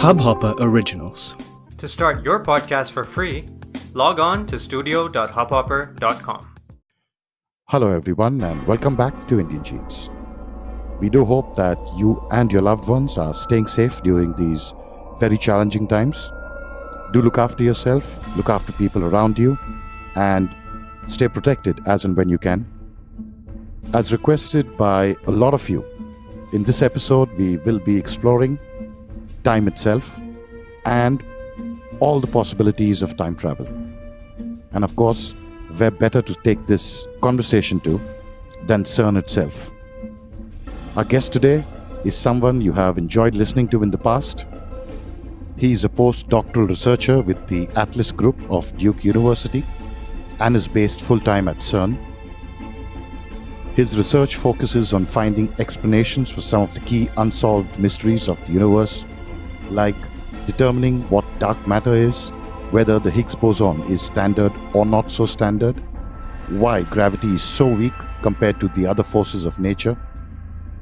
Hubhopper Originals. To start your podcast for free, log on to studio.hubhopper.com. Hello, everyone, and welcome back to Indian Genes. We do hope that you and your loved ones are staying safe during these very challenging times. Do look after yourself, look after people around you, and stay protected as and when you can. As requested by a lot of you, in this episode, we will be exploring time itself and all the possibilities of time travel. And of course, where better to take this conversation to than CERN itself. Our guest today is someone you have enjoyed listening to in the past. He is a postdoctoral researcher with the Atlas Group of Duke University and is based full-time at CERN. His research focuses on finding explanations for some of the key unsolved mysteries of the universe, like determining what dark matter is, whether the Higgs boson is standard or not so standard, why gravity is so weak compared to the other forces of nature,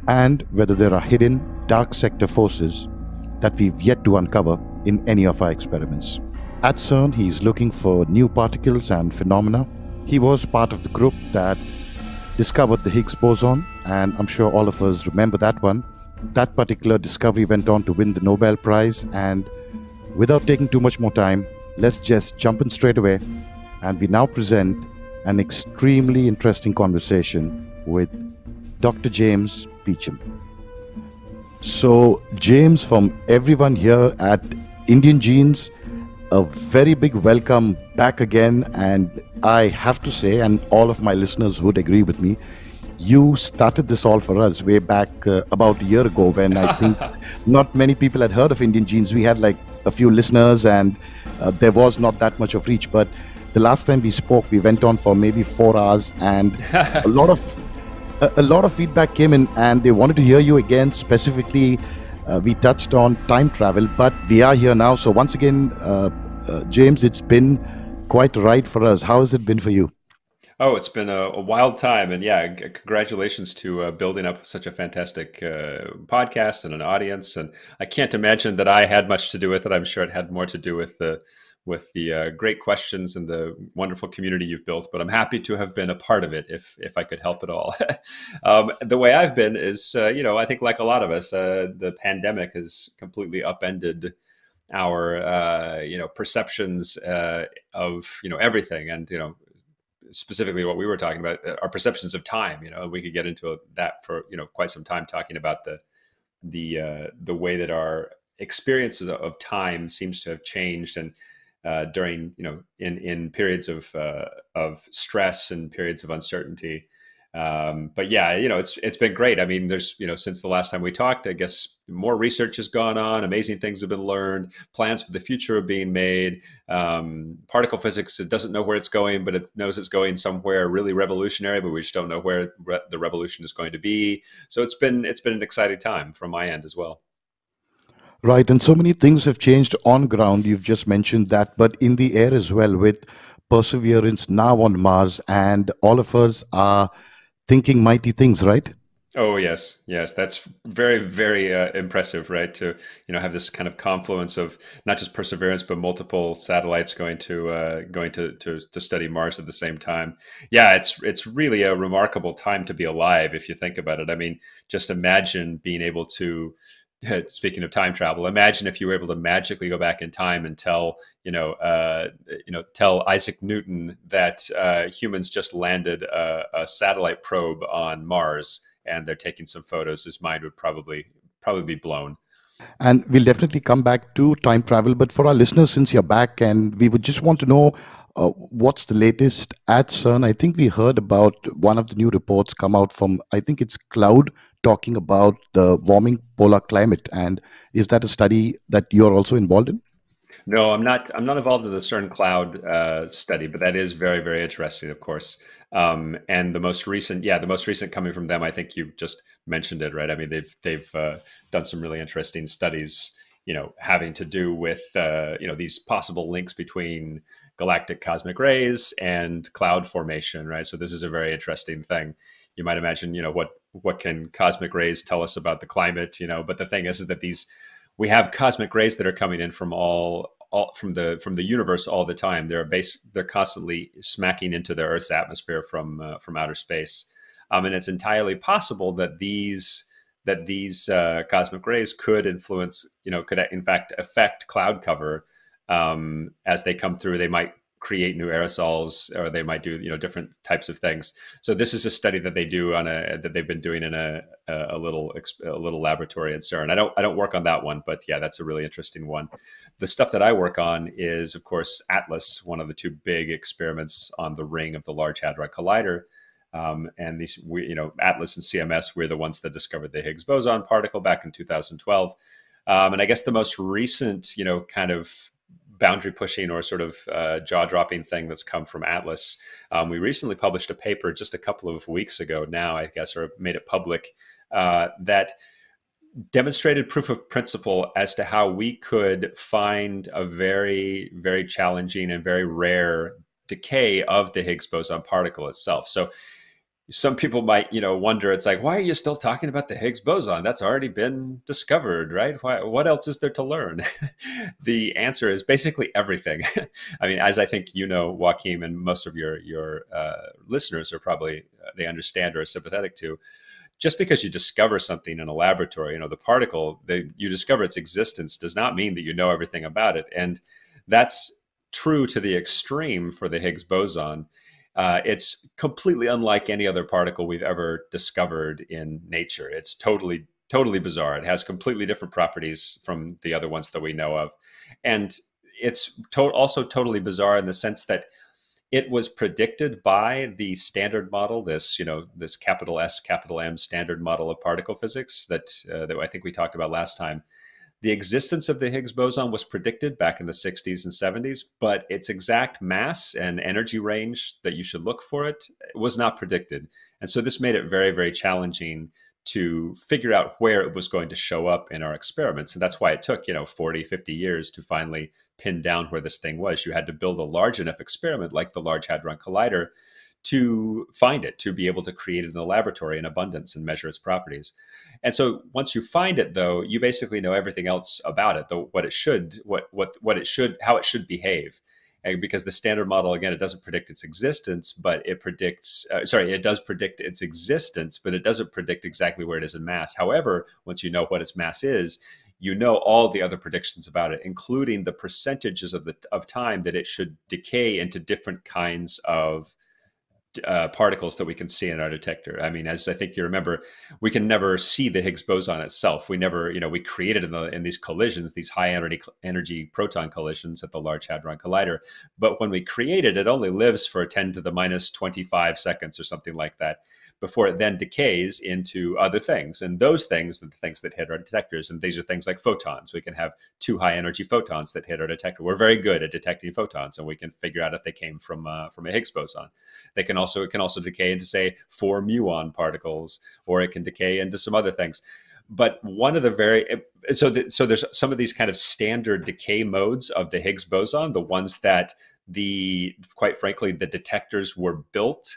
and whether there are hidden dark sector forces that we've yet to uncover in any of our experiments. At CERN, he is looking for new particles and phenomena. He was part of the group that discovered the Higgs boson, and I'm sure all of us remember that one. That particular discovery went on to win the Nobel Prize, and without taking too much more time, let's just jump in straight away, and we now present an extremely interesting conversation with Dr. James Beacham. So, James, from everyone here at Indian Genes, a very big welcome back again, and I have to say, and all of my listeners would agree with me, you started this all for us way back about a year ago when I think not many people had heard of Indian Genes. We had like a few listeners and there was not that much of reach. But the last time we spoke, we went on for maybe 4 hours and a lot of feedback came in and they wanted to hear you again. Specifically, we touched on time travel, but we are here now. So once again, James, it's been quite a ride for us. How has it been for you? Oh, it's been a wild time. And yeah, congratulations to building up such a fantastic podcast and an audience. And I can't imagine that I had much to do with it. I'm sure it had more to do with the great questions and the wonderful community you've built. But I'm happy to have been a part of it if I could help at all. The way I've been is, I think like a lot of us, the pandemic has completely upended our, perceptions of, everything. And, specifically what we were talking about, our perceptions of time. We could get into that for quite some time, talking about the way that our experiences of time seems to have changed, and during in periods of stress and periods of uncertainty. But yeah, it's been great. I mean, there's since the last time we talked, I guess more research has gone on, amazing things have been learned, plans for the future are being made. Particle physics, it doesn't know where it's going, but it knows it's going somewhere really revolutionary, but we just don't know where the revolution is going to be. So it's been an exciting time from my end as well. Right, and so many things have changed on ground. You've just mentioned that, but in the air as well, with Perseverance now on Mars, and all of us are thinking mighty things, right? Oh, yes. That's very, very impressive, right? To, have this kind of confluence of not just Perseverance, but multiple satellites going to study Mars at the same time. Yeah, it's really a remarkable time to be alive if you think about it. I mean, just imagine being able to, speaking of time travel, imagine if you were able to magically go back in time and tell Isaac Newton that humans just landed a satellite probe on Mars and they're taking some photos. His mind would probably be blown. And we'll definitely come back to time travel. But for our listeners, since you're back, and we would just want to know what's the latest at CERN. I think we heard about one of the new reports come out from, I think it's Cloud, talking about the warming polar climate. And is that a study that you're also involved in? No, I'm not involved in the CERN Cloud study, but that is very, very interesting, of course. And the most recent coming from them, I think you just mentioned it, right? I mean, they've done some really interesting studies, having to do with these possible links between galactic cosmic rays and cloud formation, right? So this is a very interesting thing. You might imagine, what can cosmic rays tell us about the climate, but the thing is that these we have cosmic rays that are coming in from from the universe all the time. They're constantly smacking into the Earth's atmosphere from outer space, and it's entirely possible that these cosmic rays could influence, could in fact affect cloud cover as they come through. They might create new aerosols, or they might do different types of things. So this is a study that they do that they've been doing in a little laboratory at CERN. I don't work on that one, but yeah, that's a really interesting one. The stuff that I work on is, of course, ATLAS, one of the two big experiments on the ring of the Large Hadron Collider. And these, ATLAS and CMS, we're the ones that discovered the Higgs boson particle back in 2012. And I guess the most recent, kind of boundary pushing or sort of jaw-dropping thing that's come from ATLAS. We recently published a paper just a couple of weeks ago now, I guess, or made it public, that demonstrated proof of principle as to how we could find a very, very challenging and very rare decay of the Higgs boson particle itself. So some people might, wonder, it's like, why are you still talking about the Higgs boson? That's already been discovered, right? What else is there to learn? The answer is basically everything. I mean, as I think Joachim, and most of your listeners are probably, they understand or are sympathetic to, just because you discover something in a laboratory, the particle, you discover its existence does not mean that you know everything about it. And that's true to the extreme for the Higgs boson. It's completely unlike any other particle we've ever discovered in nature. It's totally, totally bizarre. It has completely different properties from the other ones that we know of. And it's also totally bizarre in the sense that it was predicted by the standard model, this capital S, capital M standard model of particle physics that I think we talked about last time. The existence of the Higgs boson was predicted back in the 60s and 70s, but its exact mass and energy range that you should look for it was not predicted. And so this made it very, very challenging to figure out where it was going to show up in our experiments. And that's why it took, 40, 50 years to finally pin down where this thing was. You had to build a large enough experiment like the Large Hadron Collider to find it, to be able to create it in the laboratory in abundance and measure its properties. And so once you find it, though, you basically know everything else about it, what it should, how it should behave. And because the standard model, again, it doesn't predict its existence, but it predicts, it does predict its existence, but it doesn't predict exactly where it is in mass. However, once you know what its mass is, you know all the other predictions about it, including the percentages of time that it should decay into different kinds of particles that we can see in our detector. I mean, as I think you remember, we can never see the Higgs boson itself. We never, we created in these collisions, these high energy proton collisions at the Large Hadron Collider. But when we create it, it only lives for 10 to the minus 25 seconds or something like that, before it then decays into other things. And those things are the things that hit our detectors. And these are things like photons. We can have 2 high energy photons that hit our detector. We're very good at detecting photons, and we can figure out if they came from a Higgs boson. It can also decay into, say, 4 muon particles, or it can decay into some other things. But one of the so there's some of these kind of standard decay modes of the Higgs boson, the ones that quite frankly, the detectors were built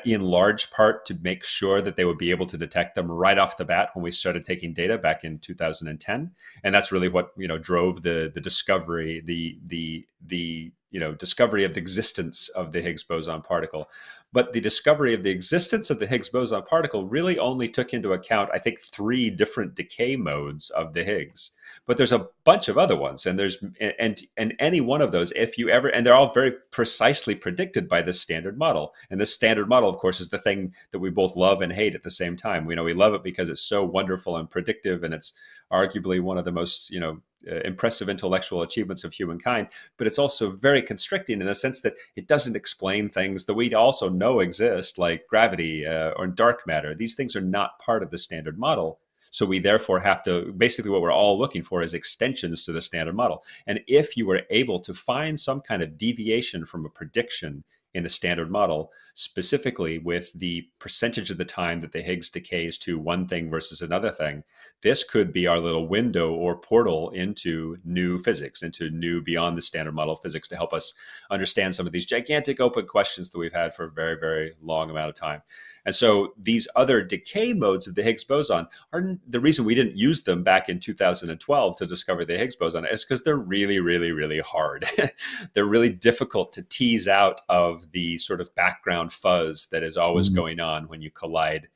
in large part to make sure that they would be able to detect them right off the bat when we started taking data back in 2010. And that's really what drove the discovery, the discovery of the existence of the Higgs boson particle. But the discovery of the existence of the Higgs boson particle really only took into account, I think, 3 different decay modes of the Higgs. But there's a bunch of other ones, and any one of those, and they're all very precisely predicted by this standard model. And this standard model, of course, is the thing that we both love and hate at the same time. We love it because it's so wonderful and predictive, and it's arguably one of the most, impressive intellectual achievements of humankind, but it's also very constricting in the sense that it doesn't explain things that we also know exist, like gravity or dark matter. These things are not part of the standard model. So we therefore have to, basically what we're all looking for is extensions to the standard model. And if you were able to find some kind of deviation from a prediction in the standard model, specifically with the percentage of the time that the Higgs decays to one thing versus another thing, this could be our little window or portal into new physics, into new beyond the standard model physics, to help us understand some of these gigantic open questions that we've had for a very, very long amount of time. And so these other decay modes of the Higgs boson are the reason we didn't use them back in 2012 to discover the Higgs boson is because they're really, really, really hard. They're really difficult to tease out of the sort of background fuzz that is always going on when you collide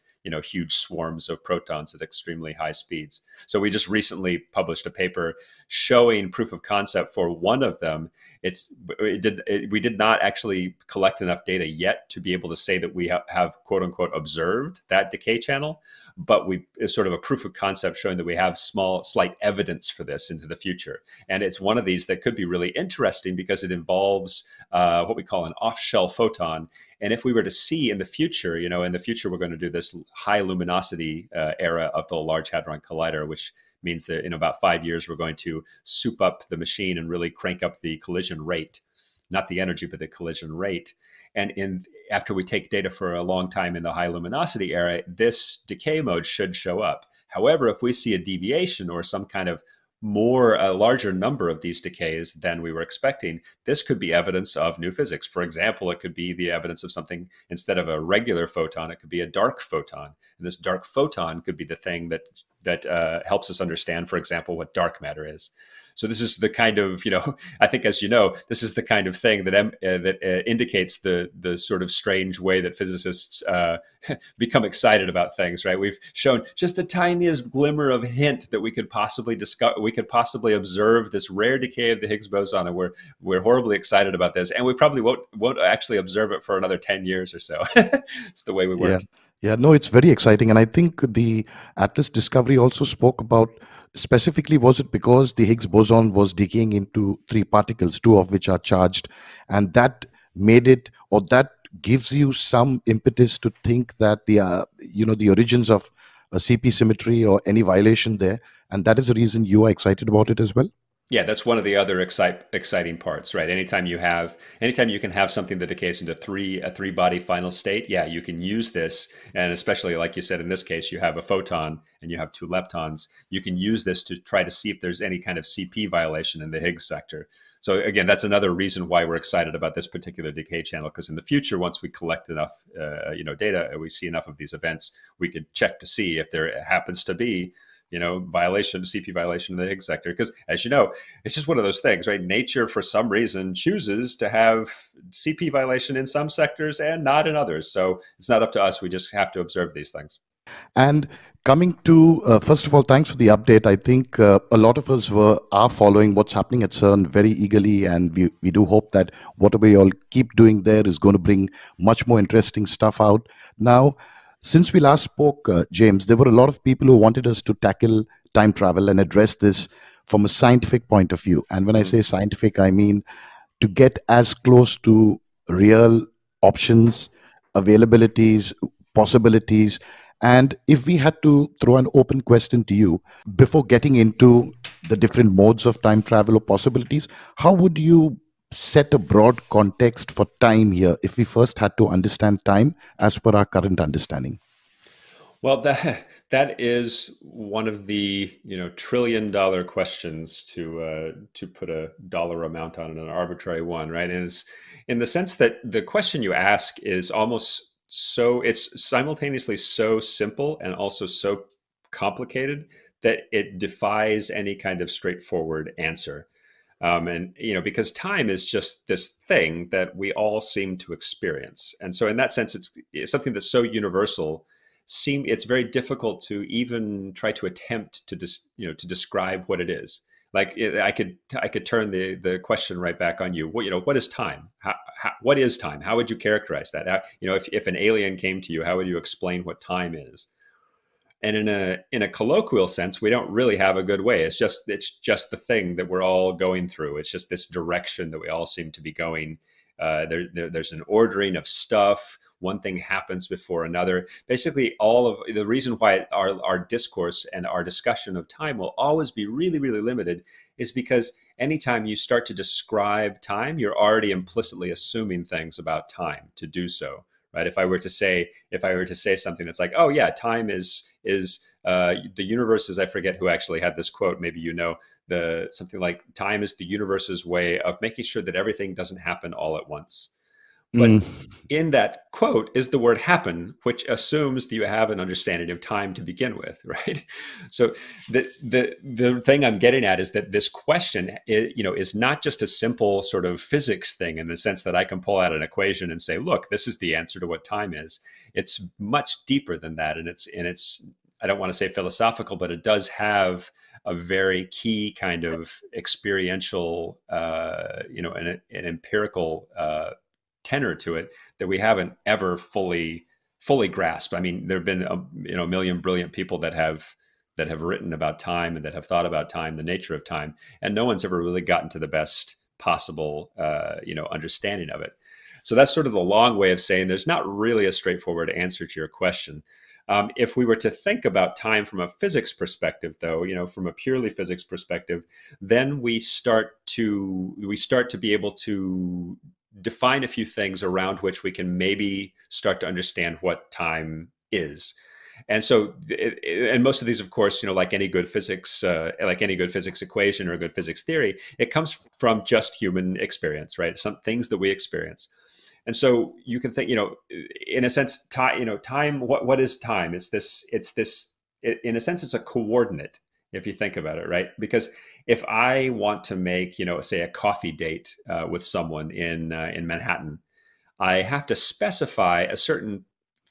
huge swarms of protons at extremely high speeds. So we just recently published a paper showing proof of concept for one of them. We did not actually collect enough data yet to be able to say that we have quote unquote observed that decay channel, but it's sort of a proof of concept showing that we have slight evidence for this into the future. And it's one of these that could be really interesting because it involves what we call an off-shell photon. And if we were to see in the future, we're going to do this high luminosity era of the Large Hadron Collider, which means that in about 5 years, we're going to soup up the machine and really crank up the collision rate, not the energy, but the collision rate. And after we take data for a long time in the high luminosity era, this decay mode should show up. However, if we see a deviation or some kind of a larger number of these decays than we were expecting, this could be evidence of new physics. For example, it could be the evidence of something, instead of a regular photon, it could be a dark photon. And this dark photon could be the thing that helps us understand, for example, what dark matter is. So this is the kind of, I think, as you know, this is the kind of thing that indicates the sort of strange way that physicists become excited about things, right? We've shown just the tiniest glimmer of hint that we could possibly observe this rare decay of the Higgs boson, and we're horribly excited about this, and we probably won't actually observe it for another 10 years or so. It's the way we work. Yeah, no, it's very exciting, and I think the Atlas discovery also spoke about. Specifically, was it because the Higgs boson was decaying into three particles, two of which are charged, and that made it, or that gives you some impetus to think that the origins of a CP symmetry or any violation there, and that is the reason you are excited about it as well? Yeah, that's one of the other exciting parts, right? Anytime you can have something that decays into a three-body final state, yeah, you can use this, and especially like you said, in this case, you have a photon and you have two leptons. You can use this to try to see if there's any kind of CP violation in the Higgs sector. So again, that's another reason why we're excited about this particular decay channel, because in the future, once we collect enough, data, and we see enough of these events, we could check to see if there happens to be CP violation in the Higgs sector. Because as you know, it's just one of those things, right? Nature, for some reason, chooses to have CP violation in some sectors and not in others. So it's not up to us. We just have to observe these things. And coming to, first of all, thanks for the update. I think a lot of us are following what's happening at CERN very eagerly, and we do hope that whatever you all keep doing there is going to bring much more interesting stuff out. Now, since we last spoke, James, there were a lot of people who wanted us to tackle time travel and address this from a scientific point of view. And when I say scientific, I mean to get as close to real options, availabilities, possibilities. And if we had to throw an open question to you before getting into the different modes of time travel or possibilities, how would you set a broad context for time here if we first had to understand time as per our current understanding? Well, that is one of the $1 trillion questions to put a dollar amount on an arbitrary one, right? And it's in the sense that the question you ask is almost it's simultaneously so simple and also so complicated that it defies any kind of straightforward answer. Because time is just this thing that we all seem to experience. And so in that sense, it's something that's so universal, it's very difficult to even try to attempt to describe what it is. Like I could turn the question right back on you. What is time? What is time? How would you characterize that? If an alien came to you, how would you explain what time is? And in a colloquial sense, we don't really have a good way. It's just the thing that we're all going through. It's just this direction that we all seem to be going. There's an ordering of stuff. One thing happens before another. Basically, all of the reason why our discourse and our discussion of time will always be really, really limited is because anytime you start to describe time, you're already implicitly assuming things about time to do so. Right? If I were to say something that's like, oh yeah, time is the universe is, I forget who actually had this quote, maybe something like, time is the universe's way of making sure that everything doesn't happen all at once. But Mm. in that quote is the word happen, which assumes that you have an understanding of time to begin with, right? So the thing I'm getting at is that this question, is not just a simple sort of physics thing in the sense that I can pull out an equation and say, look, this is the answer to what time is. It's much deeper than that, and it's I don't want to say philosophical, but it does have a very key kind of experiential, an empirical tenor to it that we haven't ever fully grasped. I mean, there have been a million brilliant people that have written about time and that have thought about time, the nature of time, and no one's ever really gotten to the best possible understanding of it. So that's sort of the long way of saying there's not really a straightforward answer to your question. If we were to think about time from a physics perspective, though, from a purely physics perspective, then we start to be able to define a few things around which we can maybe start to understand what time is. And so, and most of these, of course, like any good physics equation or a good physics theory, it comes from just human experience, right? Some things that we experience. And so you can think, in a sense, time. What is time? It's this. In a sense, it's a coordinate. If you think about it, right? Because if I want to make, say a coffee date with someone in Manhattan, I have to specify a certain,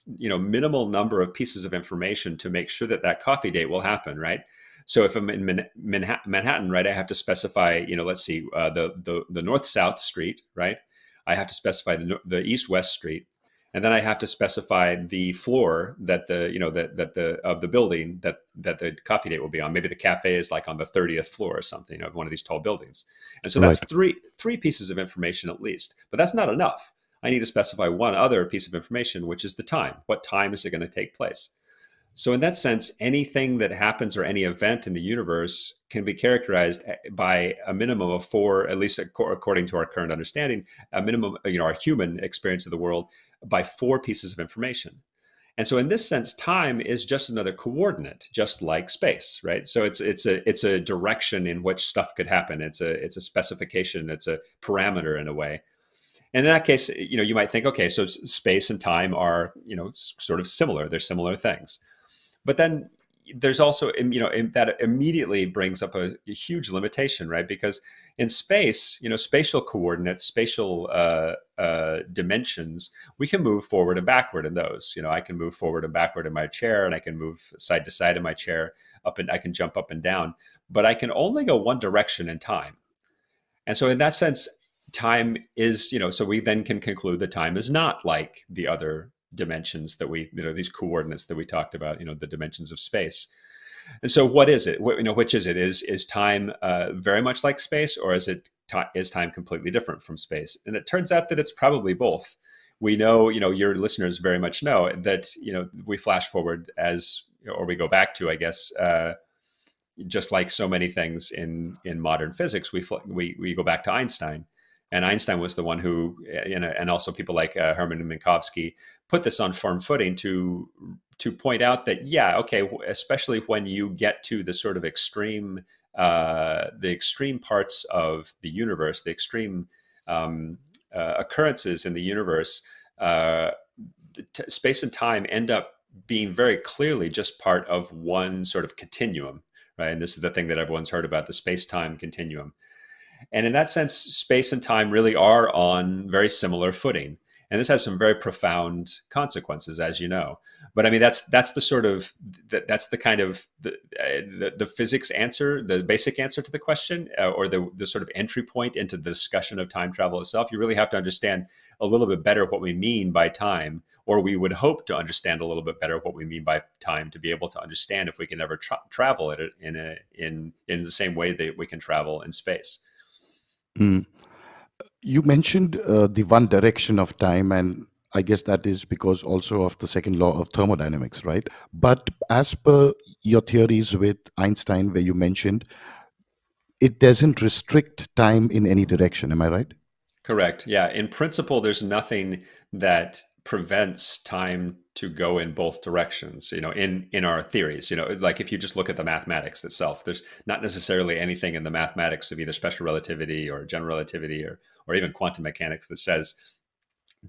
minimal number of pieces of information to make sure that that coffee date will happen, right? So if I'm in Manhattan, right, I have to specify, let's see, the north-south street, right? I have to specify the east-west street, and then I have to specify the floor that of the building that the coffee date will be on. Maybe the cafe is like on the 30th floor or something of one of these tall buildings. And so that's Right. three pieces of information at least. But that's not enough. I need to specify one other piece of information, which is the time. What time is it going to take place? So in that sense, anything that happens or any event in the universe can be characterized by a minimum of four, at least according to our current understanding, a minimum, our human experience of the world, by four pieces of information. And so in this sense, time is just another coordinate, just like space, right? So it's a direction in which stuff could happen. It's a specification, it's a parameter in a way. And in that case, you might think, okay, so space and time are, sort of similar. They're similar things. But then there's also, that immediately brings up a huge limitation, right? Because in space, spatial coordinates, spatial dimensions, we can move forward and backward in those. I can move forward and backward in my chair, and I can move side to side in my chair, I can jump up and down, but I can only go one direction in time. And so in that sense, time is, so we then can conclude that time is not like the other dimensions that these coordinates that we talked about, the dimensions of space. And so what is it? Which is it? Is time very much like space, or is time completely different from space? And it turns out that it's probably both. We know, your listeners very much know that, we flash forward or we go back to, I guess, just like so many things in modern physics, we go back to Einstein. And Einstein was the one who, and also people like Hermann Minkowski, put this on firm footing to point out that, yeah, okay, especially when you get to the sort of extreme parts of the universe, the extreme occurrences in the universe, space and time end up being very clearly just part of one sort of continuum, right? And this is the thing that everyone's heard about, the space-time continuum. And in that sense, space and time really are on very similar footing. And this has some very profound consequences, as you know. But I mean, that's the kind of the physics answer, the basic answer to the question, or the sort of entry point into the discussion of time travel itself. You really have to understand a little bit better what we mean by time, or we would hope to understand a little bit better what we mean by time to be able to understand if we can ever travel it in the same way that we can travel in space. Mm. You mentioned the one direction of time, and I guess that is because also of the second law of thermodynamics, right? But as per your theories with Einstein, where you mentioned it doesn't restrict time in any direction, am I right? Correct. Yeah. In principle, there's nothing that prevents time to go in both directions, in our theories, like if you just look at the mathematics itself, there's not necessarily anything in the mathematics of either special relativity or general relativity or even quantum mechanics that says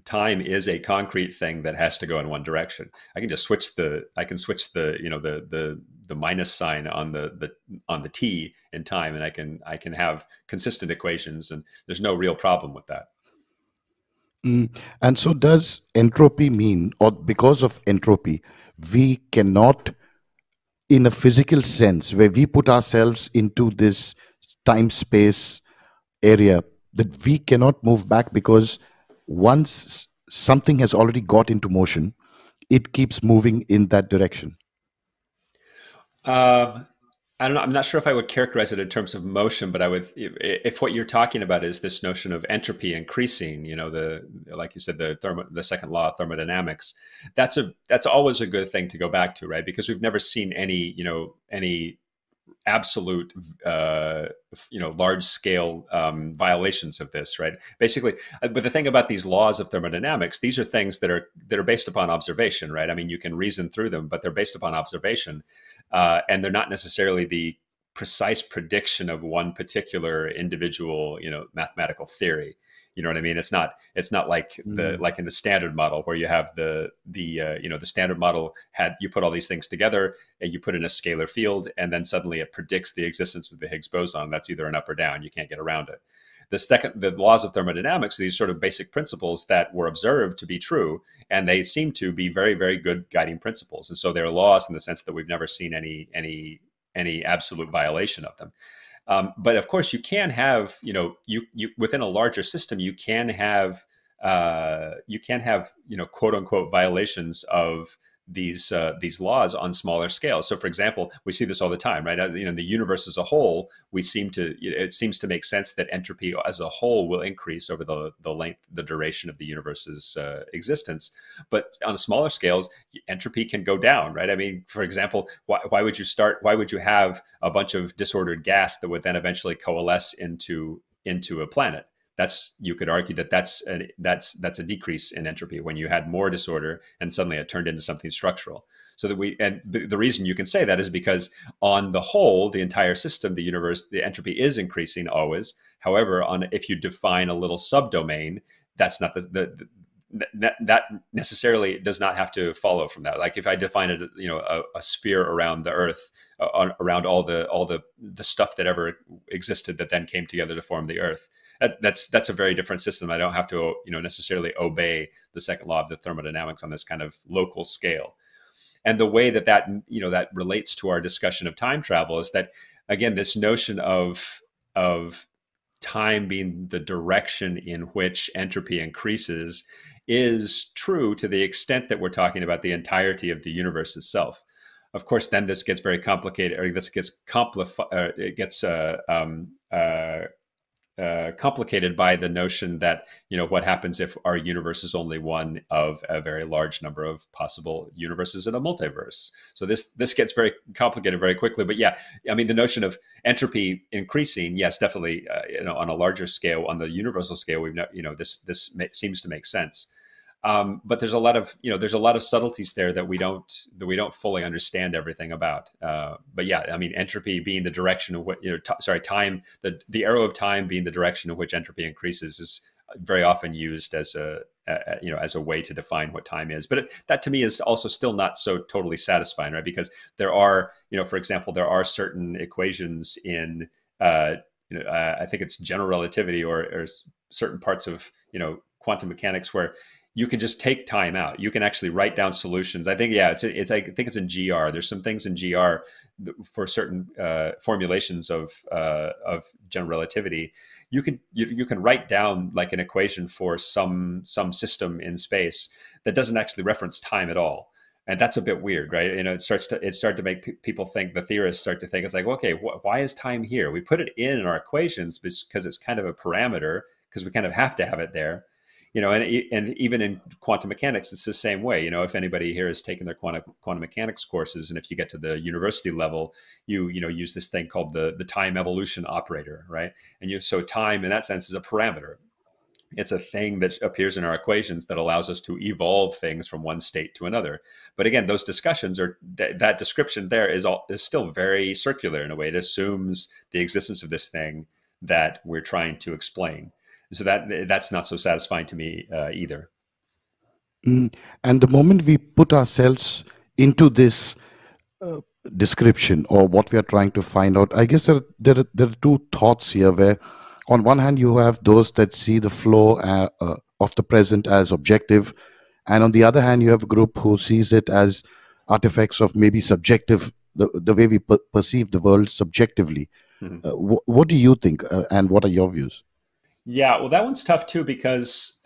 time is a concrete thing that has to go in one direction. I can just switch the the minus sign on the t in time, and I can have consistent equations, and there's no real problem with that. And so does entropy mean, or because of entropy, we cannot, in a physical sense, where we put ourselves into this time-space area, that we cannot move back, because once something has already got into motion, it keeps moving in that direction? I don't know. I'm not sure if I would characterize it in terms of motion, but I would, if what you're talking about is this notion of entropy increasing, like you said, the second law of thermodynamics, that's always a good thing to go back to, right? Because we've never seen any absolute, large scale violations of this, right? Basically, but the thing about these laws of thermodynamics, these are things that are based upon observation, right? I mean, you can reason through them, but they're based upon observation, and they're not necessarily the precise prediction of one particular individual, mathematical theory. You know what I mean? It's not like like in the standard model, where you have the standard model you put all these things together and you put in a scalar field, and then suddenly it predicts the existence of the Higgs boson. That's either an up or down. You can't get around it. The laws of thermodynamics, these sort of basic principles that were observed to be true, and they seem to be very, very good guiding principles. And so they're laws in the sense that we've never seen any absolute violation of them. But of course, you can have, you within a larger system, you can have, quote unquote violations of these laws on smaller scales. So, for example, we see this all the time, right? The universe as a whole, it seems to make sense that entropy as a whole will increase over the duration of the universe's existence. But on smaller scales, entropy can go down, right? I mean, for example, why would you have a bunch of disordered gas that would then eventually coalesce into a planet? You could argue that's a decrease in entropy when you had more disorder and suddenly it turned into something structural. So the reason you can say that is because on the whole, the entire system, the universe, the entropy is increasing always. However, if you define a little subdomain, that's not that necessarily does not have to follow from that. Like if I define a sphere around the Earth, around all the stuff that ever existed that then came together to form the Earth, that's a very different system. I don't have to necessarily obey the second law of the thermodynamics on this kind of local scale. And the way that relates to our discussion of time travel is that, again, this notion of time being the direction in which entropy increases is true to the extent that we're talking about the entirety of the universe itself. Of course, then this gets very complicated, or this gets complicated by the notion that what happens if our universe is only one of a very large number of possible universes in a multiverse. So this gets very complicated very quickly. But yeah, I mean, the notion of entropy increasing, yes, definitely, on a larger scale, on the universal scale, this seems to make sense. But there's a lot of subtleties there that we don't fully understand everything about. But yeah, I mean, entropy being the direction of what time, the arrow of time being the direction in which entropy increases is very often used as a way to define what time is. But that to me is also still not so totally satisfying, right? Because there are, for example, there are certain equations in I think it's general relativity or certain parts of quantum mechanics where you can just take time out. You can actually write down solutions. I think, I think it's in GR. There's some things in GR for certain formulations of general relativity. You can write down like an equation for some system in space that doesn't actually reference time at all. And that's a bit weird, right? It started to make people think, the theorists start to think, it's like, okay, why is time here? We put it in our equations because it's kind of a parameter, because we kind of have to have it there. And even in quantum mechanics, it's the same way. If anybody here has taken their quantum mechanics courses, and if you get to the university level, you use this thing called the time evolution operator, right? And so time in that sense is a parameter. It's a thing that appears in our equations that allows us to evolve things from one state to another. But again, those discussions that description there is still very circular in a way. It assumes the existence of this thing that we're trying to explain. So that's not so satisfying to me either. And the moment we put ourselves into this uh, description or what we are trying to find out, I guess there are two thoughts here where on one hand you have those that see the flow of the present as objective, and on the other hand you have a group who sees it as artifacts of maybe subjective, the way we perceive the world subjectively. Mhm. What do you think, and what are your views? Yeah, well, that one's tough too because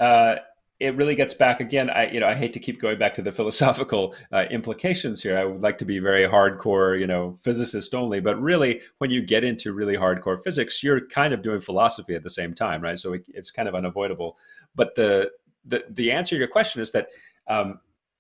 it really gets back again. I hate to keep going back to the philosophical implications here. I would like to be very hardcore, physicist only, but really, when you get into really hardcore physics, you're kind of doing philosophy at the same time, right? So it's kind of unavoidable. But the answer to your question is that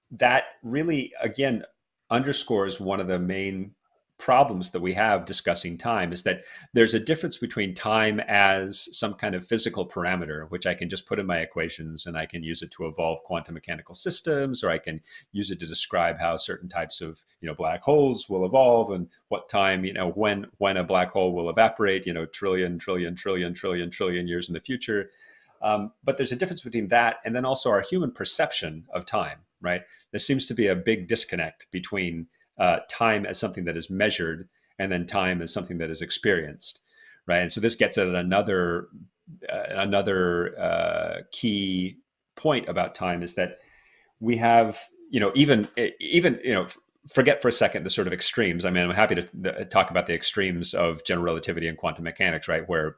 that really again underscores one of the main problems that we have discussing time, is that there's a difference between time as some kind of physical parameter, which I can just put in my equations and I can use it to evolve quantum mechanical systems, or I can use it to describe how certain types of, black holes will evolve and what time, when a black hole will evaporate, trillion years in the future. But there's a difference between that and then also our human perception of time, right? There seems to be a big disconnect between time as something that is measured and then time as something that is experienced, right? And so this gets at another key point about time, is that we have, even forget for a second the sort of extremes. I mean, I'm happy to talk about the extremes of general relativity and quantum mechanics, right? Where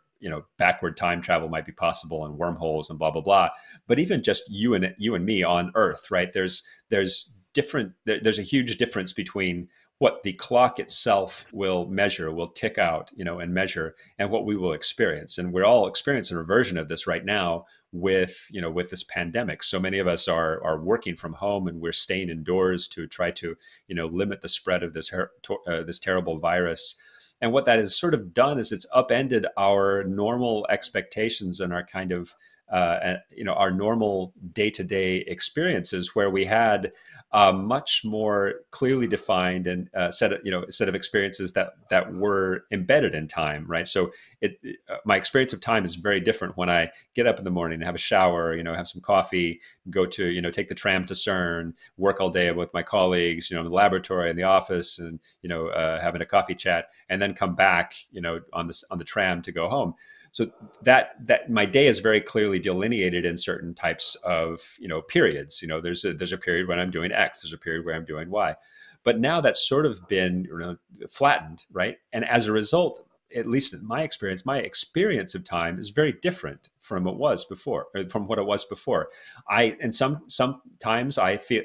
backward time travel might be possible and wormholes and blah blah blah. But even just you and me on Earth, right? There's a huge difference between what the clock itself will tick out, and measure, and what we will experience. And we're all experiencing a version of this right now with this pandemic. So many of us are working from home and we're staying indoors to try to, limit the spread of this terrible virus. And what that has sort of done is it's upended our normal expectations and our kind of our normal day-to-day experiences, where we had a much more clearly defined and set of experiences that were embedded in time, right? So my experience of time is very different when I get up in the morning, have a shower, have some coffee, go to take the tram to CERN, work all day with my colleagues, in the laboratory, in the office, and having a coffee chat, and then come back, on the tram to go home. So that my day is very clearly delineated in certain types of periods. There's a period when I'm doing X, there's a period where I'm doing Y, but now that's sort of been flattened, right? And as a result, at least in my experience of time is very different from what it was before. Sometimes I feel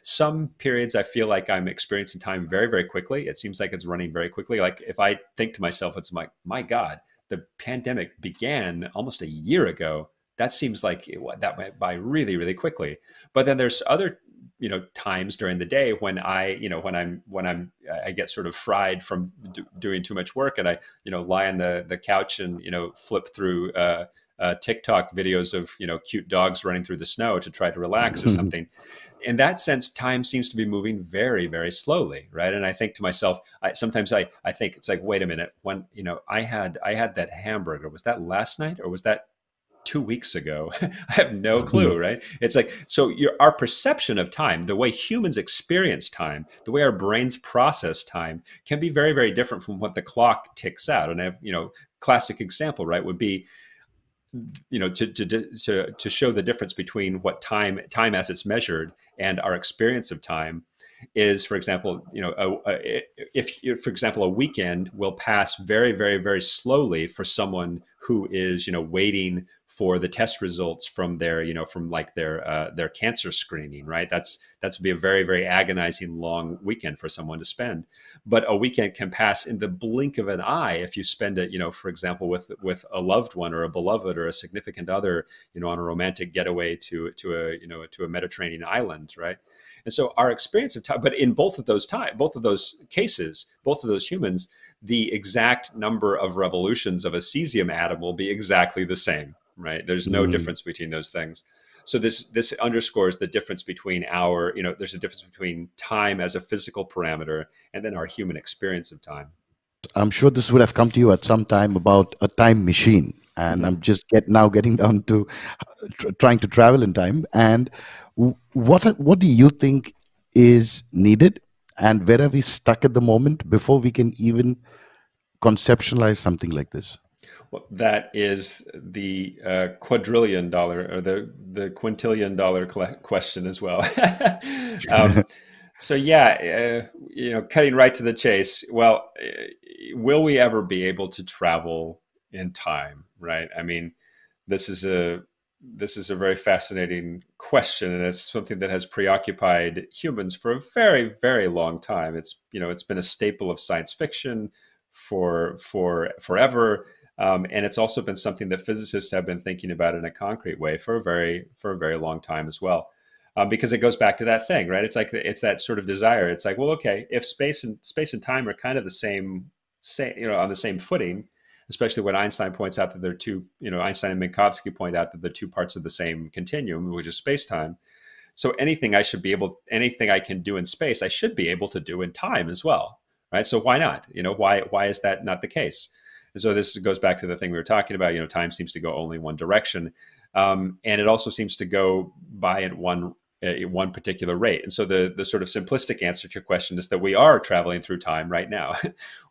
some periods I feel like I'm experiencing time very, very quickly. It seems like it's running very quickly. Like if I think to myself, it's like, my God, the pandemic began almost a year ago. That seems like that went by really, really quickly. But then there's other times during the day when I get sort of fried from doing too much work, and I lie on the couch and flip through TikTok videos of cute dogs running through the snow to try to relax or something. In that sense, time seems to be moving very, very slowly, right? And I think to myself, sometimes I think it's like, wait a minute, when I had that hamburger, was that last night or was that 2 weeks ago? I have no clue, right? It's like, so our perception of time, the way humans experience time, the way our brains process time can be very, very different from what the clock ticks out. And I have, classic example, right, would be, to show the difference between what time as it's measured and our experience of time is, for example, for example, a weekend will pass very, very, very slowly for someone who is, waiting for the test results from their, their cancer screening, right? That's be a very, very agonizing long weekend for someone to spend. But a weekend can pass in the blink of an eye if you spend it, for example, with a loved one or a beloved or a significant other, on a romantic getaway to a Mediterranean island, right? And so our experience of time, but in both of those cases, both of those humans, the exact number of revolutions of a cesium atom will be exactly the same, right? There's no difference between those things. So this underscores the difference between there's a difference between time as a physical parameter and then our human experience of time. I'm sure this would have come to you at some time about a time machine. And I'm just getting down to trying to travel in time. And What do you think is needed, and where are we stuck at the moment before we can even conceptualize something like this? Well, that is the quadrillion dollar or the quintillion dollar question as well. um, so yeah, cutting right to the chase. Well, will we ever be able to travel in time? Right? I mean, this is a very fascinating question, and it's something that has preoccupied humans for a very, very long time. It's been a staple of science fiction for forever. And it's also been something that physicists have been thinking about in a concrete way for a very long time as well, because it goes back to that thing, right? It's that sort of desire. It's like, well, okay, if space and time are kind of the same, on the same footing, especially when Einstein points out that they're two, Einstein and Minkowski point out that they're two parts of the same continuum, which is space time. So anything I can do in space, I should be able to do in time as well, right? So why not? Why is that not the case? So this goes back to the thing we were talking about. Time seems to go only one direction, and it also seems to go by at one particular rate. And so the sort of simplistic answer to your question is that we are traveling through time right now.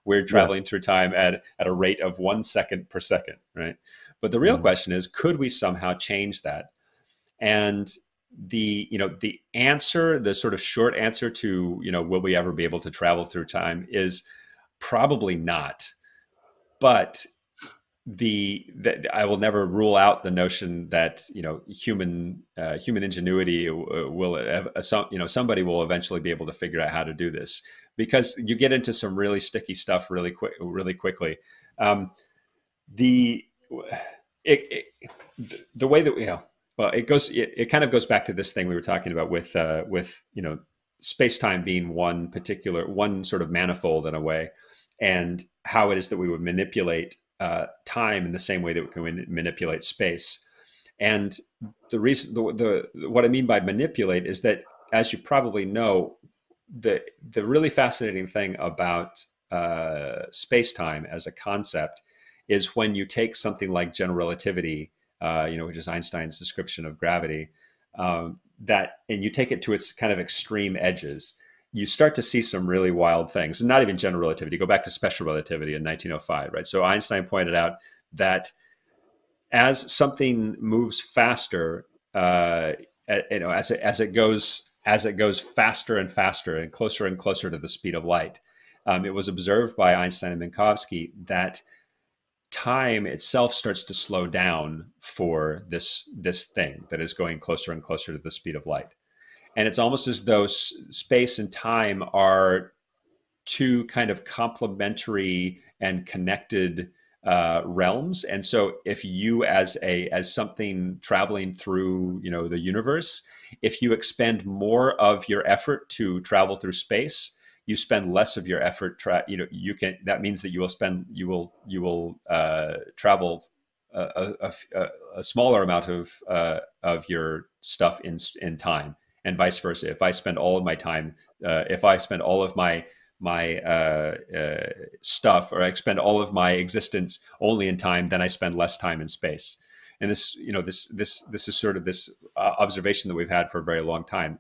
We're traveling through time at a rate of 1 second per second, right? But the real question is, could we somehow change that? And the answer, the sort of short answer to will we ever be able to travel through time is probably not. But I will never rule out the notion that human ingenuity will somebody will eventually be able to figure out how to do this, because you get into some really sticky stuff really quickly. The way that it kind of goes back to this thing we were talking about with space-time being one sort of manifold in a way, and how it is that we would manipulate time in the same way that we can manipulate space. And the reason, what I mean by manipulate is that, as you probably know, the really fascinating thing about space-time as a concept is when you take something like general relativity, which is Einstein's description of gravity, and you take it to its kind of extreme edges, you start to see some really wild things. And not even general relativity. Go back to special relativity in 1905, right? So Einstein pointed out that as something moves faster, as it goes faster and faster and closer to the speed of light, it was observed by Einstein and Minkowski that time itself starts to slow down for this thing that is going closer and closer to the speed of light. And it's almost as though space and time are two kind of complementary and connected realms. And so if you as something traveling through the universe, if you expend more of your effort to travel through space, you spend less of your effort. That means that you will travel a smaller amount of your stuff in time. And vice versa. If I spend all of my time, if I spend all of my stuff, or I spend all of my existence only in time, then I spend less time in space. And this is sort of this observation that we've had for a very long time,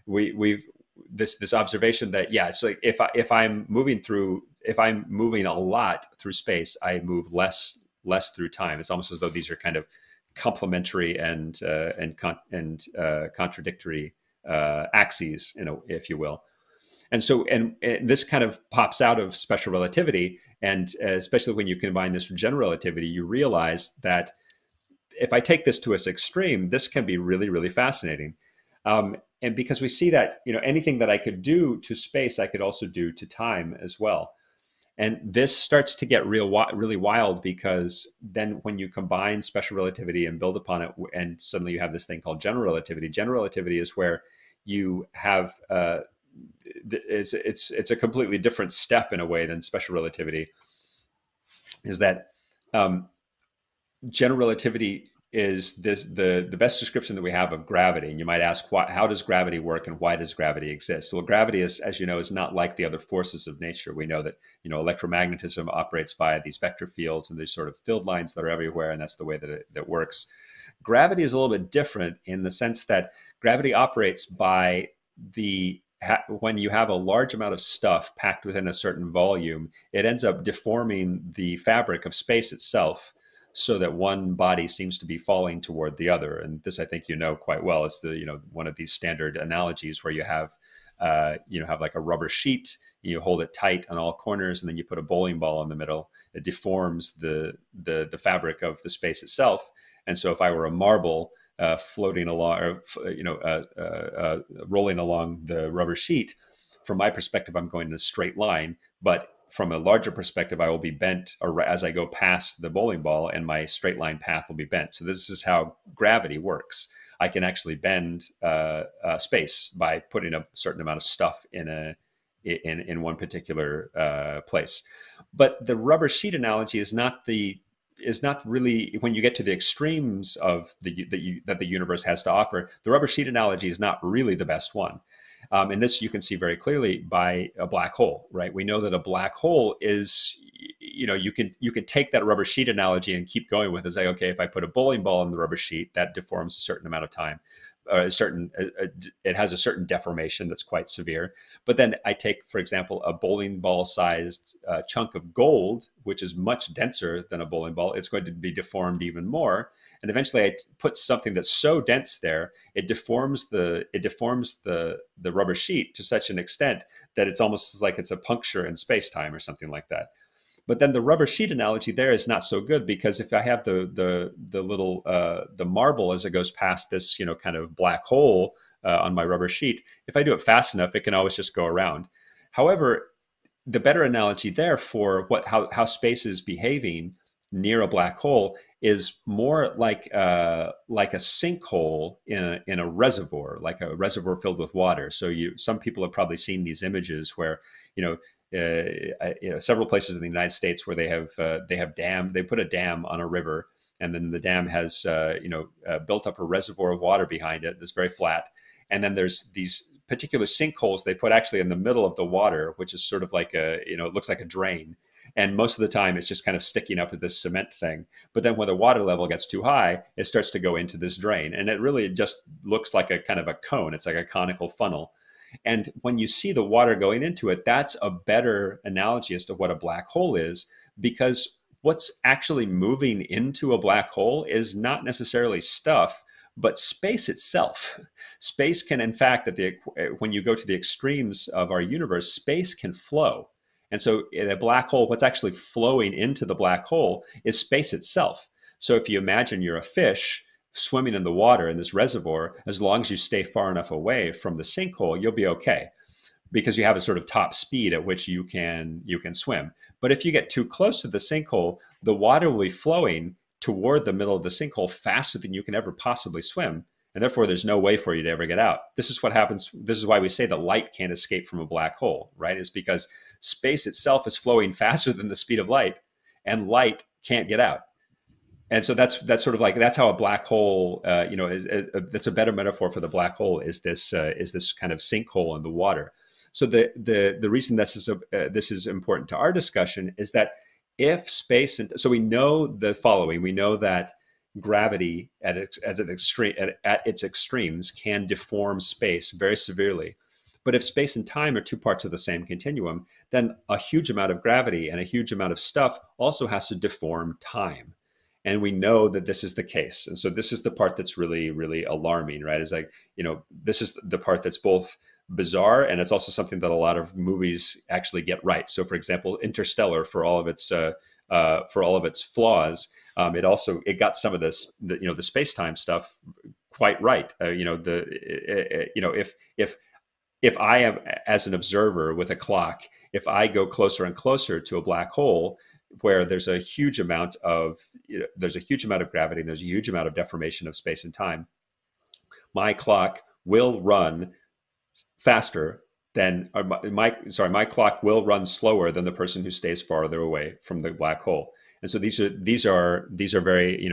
We've this observation that it's like if I'm moving a lot through space, I move less through time. It's almost as though these are kind of complementary and contradictory axes, if you will. And so, and this kind of pops out of special relativity, and especially when you combine this with general relativity, you realize that if I take this to its extreme, this can be really, really fascinating. And because we see that anything that I could do to space, I could also do to time as well. And this starts to get really wild, because then when you combine special relativity and build upon it, and suddenly you have this thing called general relativity. General relativity is where you have it's a completely different step in a way than special relativity. Is that general relativity is the best description that we have of gravity. And you might ask, how does gravity work, and why does gravity exist? Well, gravity is, as you know, is not like the other forces of nature. We know that electromagnetism operates via these vector fields and these sort of field lines that are everywhere, and that's the way that it works. Gravity is a little bit different in the sense that gravity operates by when you have a large amount of stuff packed within a certain volume, it ends up deforming the fabric of space itself, so that one body seems to be falling toward the other. And this, I think, you know quite well. It's one of these standard analogies where you have like a rubber sheet, you hold it tight on all corners, and then you put a bowling ball in the middle. It deforms the fabric of the space itself. And so if I were a marble floating along, or rolling along the rubber sheet, from my perspective, I'm going in a straight line. But from a larger perspective, I will be bent as I go past the bowling ball, and my straight line path will be bent. So this is how gravity works. I can actually bend space by putting a certain amount of stuff in one particular place. But the rubber sheet analogy is not really, when you get to the extremes of that the universe has to offer. The rubber sheet analogy is not really the best one. And this you can see very clearly by a black hole, right? We know that a black hole is, you can take that rubber sheet analogy and keep going with it. Say, okay, if I put a bowling ball in the rubber sheet, that deforms a certain amount of time. It has a certain deformation that's quite severe. But then I take, for example, a bowling ball sized chunk of gold, which is much denser than a bowling ball. It's going to be deformed even more. And eventually I put something that's so dense there, it deforms the rubber sheet to such an extent that it's almost like it's a puncture in space-time or something like that. But then the rubber sheet analogy there is not so good, because if I have the little the marble as it goes past this kind of black hole on my rubber sheet, if I do it fast enough, it can always just go around. However, the better analogy there for how space is behaving near a black hole is more like a sinkhole in a reservoir, like a reservoir filled with water. So some people have probably seen these images where several places in the United States where they put a dam on a river, and then the dam has built up a reservoir of water behind it that's very flat, and then there's these particular sinkholes they put actually in the middle of the water, which is sort of like it looks like a drain. And most of the time, it's just kind of sticking up with this cement thing. But then when the water level gets too high, it starts to go into this drain. And it really just looks like a kind of a cone. It's like a conical funnel. And when you see the water going into it, that's a better analogy as to what a black hole is, because what's actually moving into a black hole is not necessarily stuff, but space itself. Space can, in fact, when you go to the extremes of our universe, space can flow. And so in a black hole, what's actually flowing into the black hole is space itself. So if you imagine you're a fish swimming in the water in this reservoir, as long as you stay far enough away from the sinkhole, you'll be okay, because you have a sort of top speed at which you can swim. But if you get too close to the sinkhole, the water will be flowing toward the middle of the sinkhole faster than you can ever possibly swim. And therefore, there's no way for you to ever get out. This is what happens. This is why we say that light can't escape from a black hole, right? It's because space itself is flowing faster than the speed of light, and light can't get out. And so that's sort of like, that's how a black hole, that's a better metaphor for the black hole, is this kind of sinkhole in the water. So the reason this is important to our discussion is that if space, so we know the following: we know that gravity at its extremes can deform space very severely. But if space and time are two parts of the same continuum, then a huge amount of gravity and a huge amount of stuff also has to deform time. And we know that this is the case. And so this is the part that's really, really alarming, right? It's like, this is the part that's both bizarre, and it's also something that a lot of movies actually get right. So for example, Interstellar, for all of its flaws, it got some of this, the space-time stuff quite right. If I am, as an observer with a clock, if I go closer and closer to a black hole where there's a huge amount of gravity and there's a huge amount of deformation of space and time, my clock will run faster than my clock will run slower than the person who stays farther away from the black hole. And so these are very,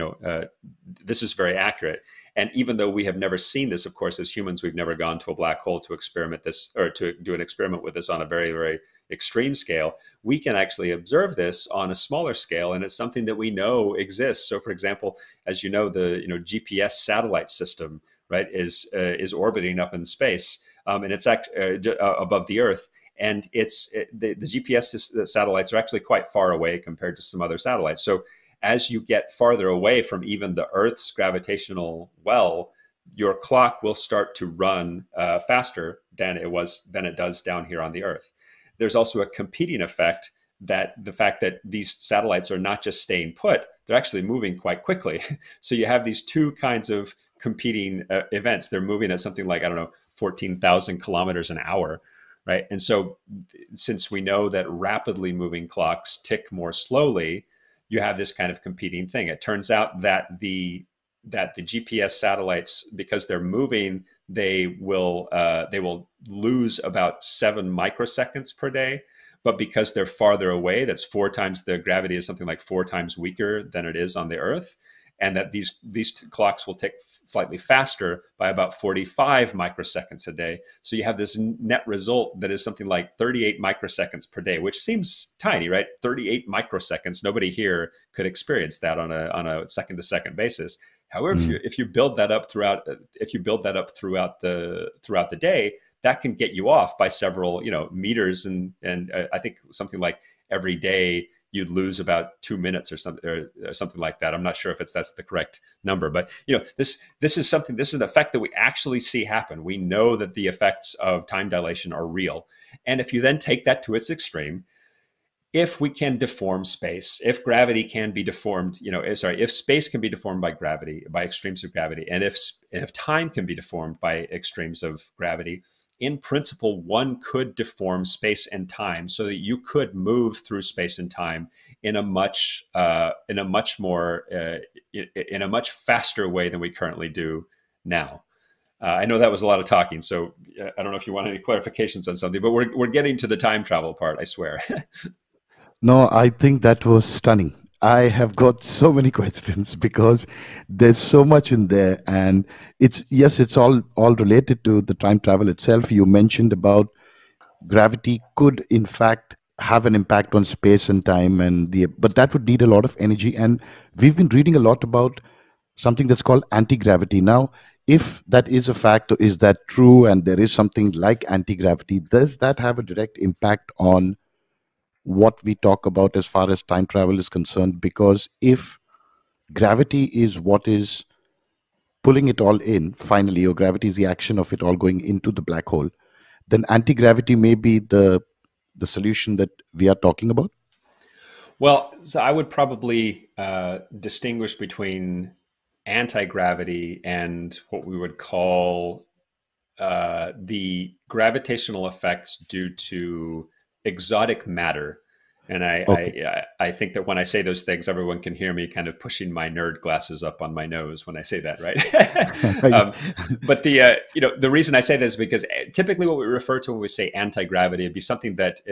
this is very accurate. And even though we have never seen this, of course, as humans, we've never gone to a black hole to experiment this, or to do an experiment with this on a very, very extreme scale. We can actually observe this on a smaller scale, and it's something that we know exists. So, for example, as you know, the GPS satellite system, right, is orbiting up in space, and it's above the Earth. And the GPS satellites are actually quite far away compared to some other satellites. So as you get farther away from even the Earth's gravitational well, your clock will start to run faster than it does down here on the Earth. There's also a competing effect, that the fact that these satellites are not just staying put, they're actually moving quite quickly. So you have these two kinds of competing events. They're moving at something like, 14,000 kilometers an hour. Right. And so since we know that rapidly moving clocks tick more slowly, you have this kind of competing thing. It turns out that the GPS satellites, because they're moving, they will lose about 7 microseconds per day. But because they're farther away, that's 4 times, the gravity is something like 4 times weaker than it is on the Earth. And that these clocks will tick slightly faster by about 45 microseconds a day. So you have this net result that is something like 38 microseconds per day, which seems tiny, right? 38 microseconds. Nobody here could experience that on a second to second basis. However, if you build that up throughout the day, that can get you off by several meters, and I think something like every day you'd lose about 2 minutes or something like that. I'm not sure if that's the correct number, but this is an effect that we actually see happen. We know that the effects of time dilation are real. And if you then take that to its extreme, if we can deform space, if gravity can be deformed, if space can be deformed by gravity, by extremes of gravity, and if time can be deformed by extremes of gravity, in principle, one could deform space and time so that you could move through space and time in a much faster way than we currently do now. I know that was a lot of talking, so I don't know if you want any clarifications on something, but we're getting to the time travel part, I swear. No, I think that was stunning. I have got so many questions because there's so much in there, and it's all related to the time travel itself. You mentioned about gravity could in fact have an impact on space and time, but that would need a lot of energy. And we've been reading a lot about something that's called anti-gravity. Now, if that is a fact, is that true, and there is something like anti-gravity, does that have a direct impact on what we talk about as far as time travel is concerned? Because if gravity is what is pulling it all in finally, or gravity is the action of it all going into the black hole, then anti-gravity may be the solution that we are talking about. Well, so I would probably distinguish between anti-gravity and what we would call the gravitational effects due to exotic matter. And I think that when I say those things, everyone can hear me kind of pushing my nerd glasses up on my nose when I say that, right? But the reason I say that is because typically what we refer to when we say anti-gravity, it'd be something it'd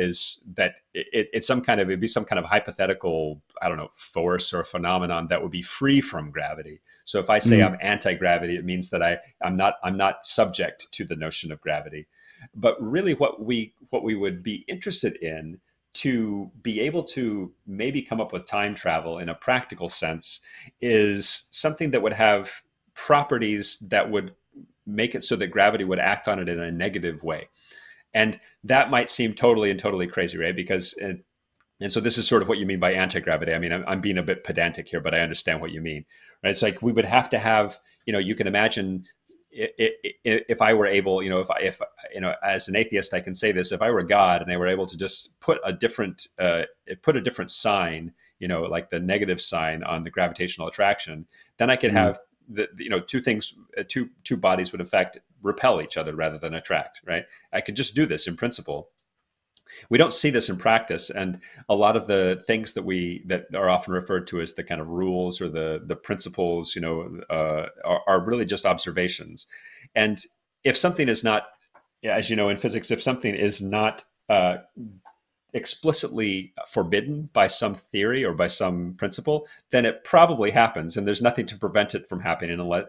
be some kind of hypothetical, I don't know, force or phenomenon that would be free from gravity. So if I say I'm anti-gravity, it means that I'm not subject to the notion of gravity. But really, what we would be interested in, to be able to maybe come up with time travel in a practical sense, is something that would have properties that would make it so that gravity would act on it in a negative way. And that might seem totally crazy, right? Because, and so this is sort of what you mean by anti-gravity. I mean, I'm being a bit pedantic here, but I understand what you mean, right? It's like we would have to have, you can imagine if I were able, if as an atheist, I can say this: if I were God and I were able to just put a different sign, like the negative sign on the gravitational attraction, then I could have two bodies would in fact repel each other rather than attract, right? I could just do this in principle. We don't see this in practice, and a lot of the things that are often referred to as the kind of rules or the principles, are really just observations. And if something is not, as you know, in physics, if something is not explicitly forbidden by some theory or by some principle, then it probably happens, and there's nothing to prevent it from happening unless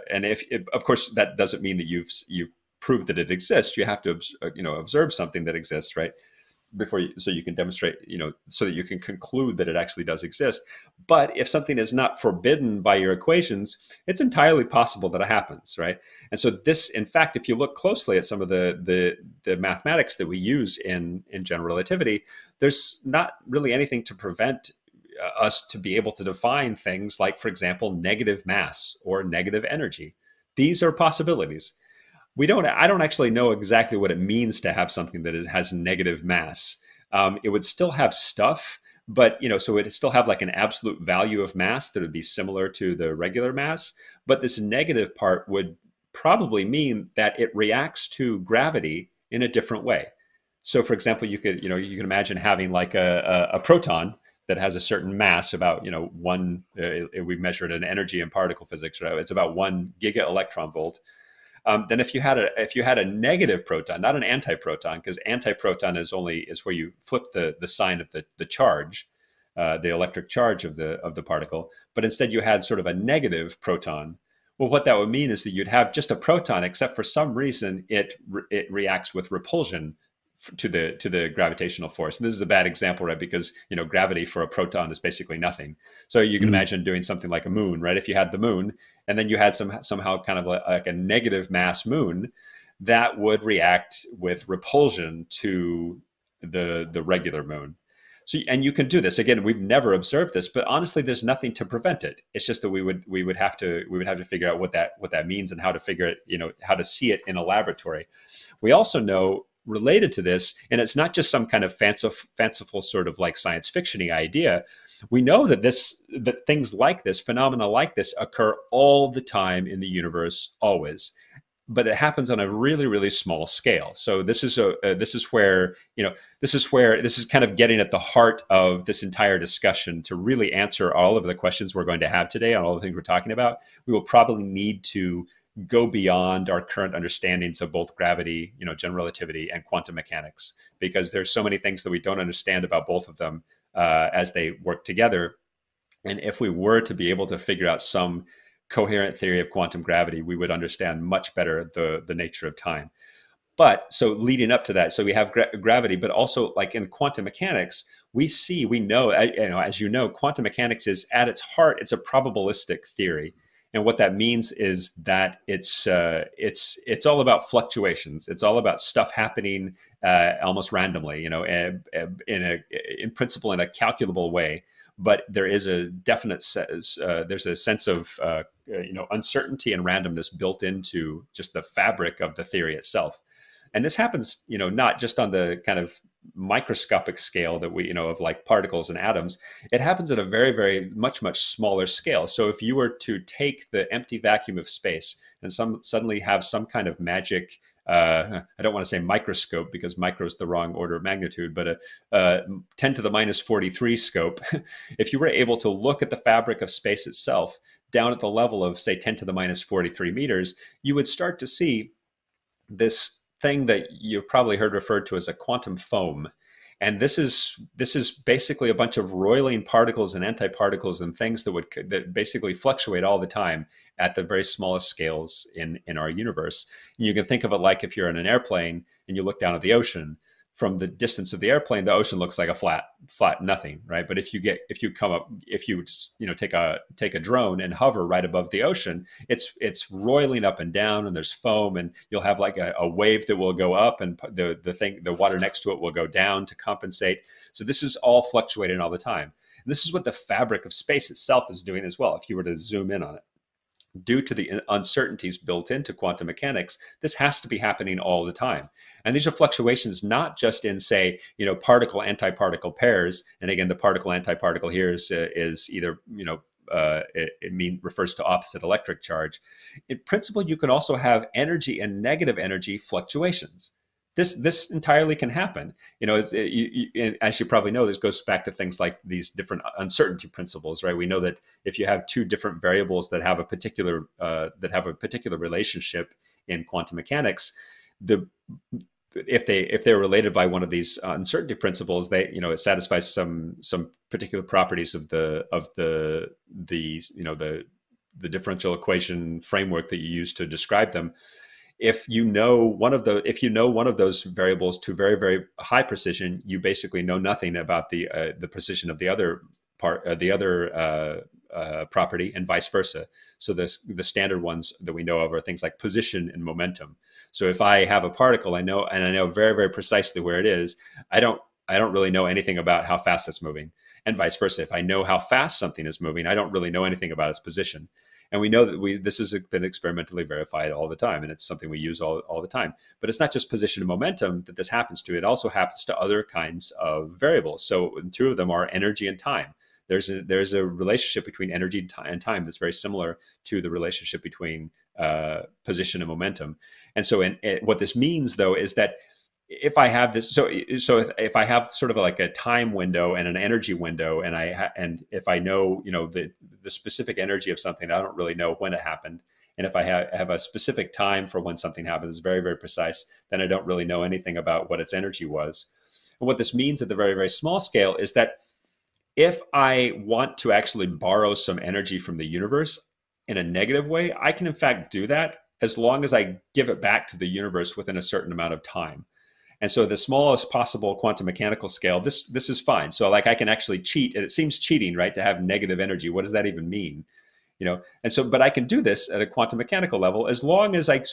and if of course that doesn't mean that you've proved that it exists. You have to observe something that exists, right? So you can demonstrate, so that you can conclude that it actually does exist. But if something is not forbidden by your equations, it's entirely possible that it happens, right? And so this, in fact, if you look closely at some of the mathematics that we use in general relativity, there's not really anything to prevent us to be able to define things like, for example, negative mass or negative energy. These are possibilities. I don't actually know exactly what it means to have something that has negative mass. It would still have stuff, but so it'd still have like an absolute value of mass that would be similar to the regular mass. But this negative part would probably mean that it reacts to gravity in a different way. So, for example, you can imagine having like a proton that has a certain mass, about one. We measured an energy in particle physics, right? It's about 1 giga electron volt. Then if you had a negative proton, not an antiproton, because antiproton is where you flip the sign of the charge, the electric charge of the particle, but instead you had sort of a negative proton. Well, what that would mean is that you'd have just a proton, except for some reason it reacts with repulsion to the gravitational force. And this is a bad example, right? Because gravity for a proton is basically nothing. So you can imagine doing something like a moon, right? If you had the moon and then you had somehow kind of like a negative mass moon, that would react with repulsion to the regular moon. So, and you can do this again. We've never observed this, but honestly, there's nothing to prevent it. It's just that we would have to figure out what that means and how to figure it, how to see it in a laboratory. We also know, related to this, and it's not just some kind of fanciful sort of like science fiction-y idea. We know that things like this, phenomena like this, occur all the time in the universe, always. But it happens on a really, really small scale. So this is where this is kind of getting at the heart of this entire discussion. To really answer all of the questions we're going to have today on all the things we're talking about, we will probably need to go beyond our current understandings of both gravity, general relativity, and quantum mechanics, because there's so many things that we don't understand about both of them as they work together. And if we were to be able to figure out some coherent theory of quantum gravity, we would understand much better the nature of time. But so leading up to that, so we have gravity, but also like in quantum mechanics, we know, as you know, quantum mechanics is at its heart, it's a probabilistic theory. And what that means is that it's all about fluctuations. It's all about stuff happening almost randomly, in principle in a calculable way. But there is a definite there's a sense of uncertainty and randomness built into just the fabric of the theory itself. And this happens, not just on the kind of microscopic scale that we, of like particles and atoms. It happens at a very, very much smaller scale. So if you were to take the empty vacuum of space and suddenly have some kind of magic, I don't want to say microscope because micro is the wrong order of magnitude, but a 10 to the minus 43 scope, if you were able to look at the fabric of space itself down at the level of, say, 10 to the minus 43 meters, you would start to see this thing that you've probably heard referred to as a quantum foam. And this is basically a bunch of roiling particles and antiparticles and things that basically fluctuate all the time at the very smallest scales in our universe. And you can think of it like if you're in an airplane and you look down at the ocean. From the distance of the airplane, the ocean looks like a flat nothing, right? But if you take a drone and hover right above the ocean, it's roiling up and down, and there's foam, and you'll have like a wave that will go up, and the water next to it will go down to compensate. So this is all fluctuating all the time. And this is what the fabric of space itself is doing as well. If you were to zoom in on it, due to the uncertainties built into quantum mechanics, this has to be happening all the time. And these are fluctuations not just in, say, particle-antiparticle pairs. And again, the particle-antiparticle here is either, refers to opposite electric charge. In principle, you can also have energy and negative energy fluctuations. This entirely can happen. As you probably know, this goes back to things like these different uncertainty principles, right? We know that if you have two different variables that have a particular relationship in quantum mechanics, the if they're related by one of these uncertainty principles, they, it satisfies some particular properties of the differential equation framework that you use to describe them. If you know one of those variables to very, very high precision, you basically know nothing about the precision of the other property, and vice versa. So the standard ones that we know of are things like position and momentum. So if I have a particle, I know very, very precisely where it is, I don't really know anything about how fast it's moving, and vice versa. If I know how fast something is moving, I don't really know anything about its position. And we know that this has been experimentally verified all the time, and it's something we use all the time. But it's not just position and momentum that this happens to. It also happens to other kinds of variables. So two of them are energy and time. There's a relationship between energy and time that's very similar to the relationship between position and momentum. And so what this means, though, is that if I have this, so if I have sort of like a time window and an energy window, and if I know, the specific energy of something, I don't really know when it happened. And if I have a specific time for when something happens, very, very precise, then I don't really know anything about what its energy was. And what this means at the very, very small scale is that if I want to actually borrow some energy from the universe in a negative way, I can in fact do that as long as I give it back to the universe within a certain amount of time. And so the smallest possible quantum mechanical scale, this is fine. So like I can actually cheat, and it seems cheating, right, to have negative energy. What does that even mean? And so, but I can do this at a quantum mechanical level as long as I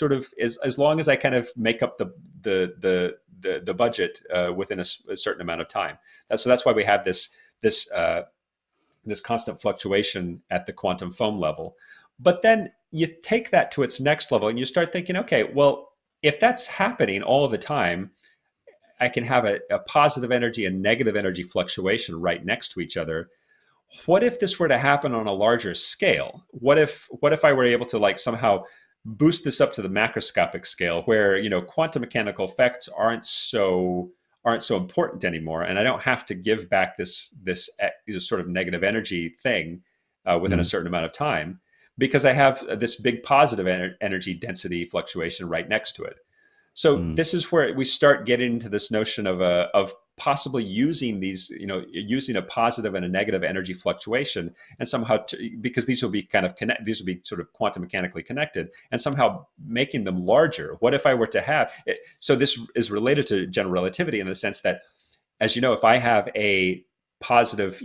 as long as I kind of make up the budget within a certain amount of time. So that's why we have this constant fluctuation at the quantum foam level. But then you take that to its next level and you start thinking, okay, well, if that's happening all the time, I can have a positive energy and negative energy fluctuation right next to each other. What if this were to happen on a larger scale? What if I were able to like somehow boost this up to the macroscopic scale where, quantum mechanical effects aren't so important anymore, and I don't have to give back this sort of negative energy thing within a certain amount of time, because I have this big positive energy density fluctuation right next to it. So this is where we start getting into this notion of possibly using these, using a positive and a negative energy fluctuation, and somehow because these will be these will be sort of quantum mechanically connected, and somehow making them larger. What if I were to have it? So this is related to general relativity in the sense that, as you know, if I have a positive,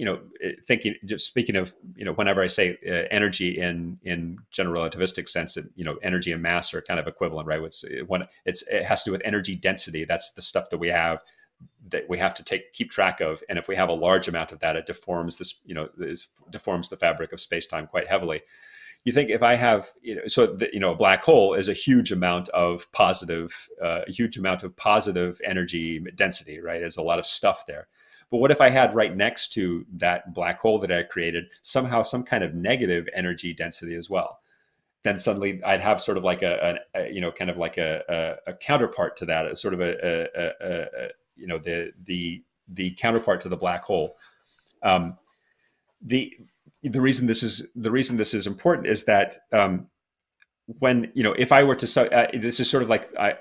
just speaking of, whenever I say energy in general relativistic sense, energy and mass are kind of equivalent, right? It has to do with energy density. That's the stuff that we have to keep track of. And if we have a large amount of that, it deforms deforms the fabric of space-time quite heavily. You think if I have, a black hole is a huge amount of positive energy density, right? There's a lot of stuff there. But what if I had right next to that black hole that I created somehow some kind of negative energy density as well? Then suddenly I'd have sort of like a counterpart to that, sort of the counterpart to the black hole. The reason this is important is that when if I were to this is sort of like a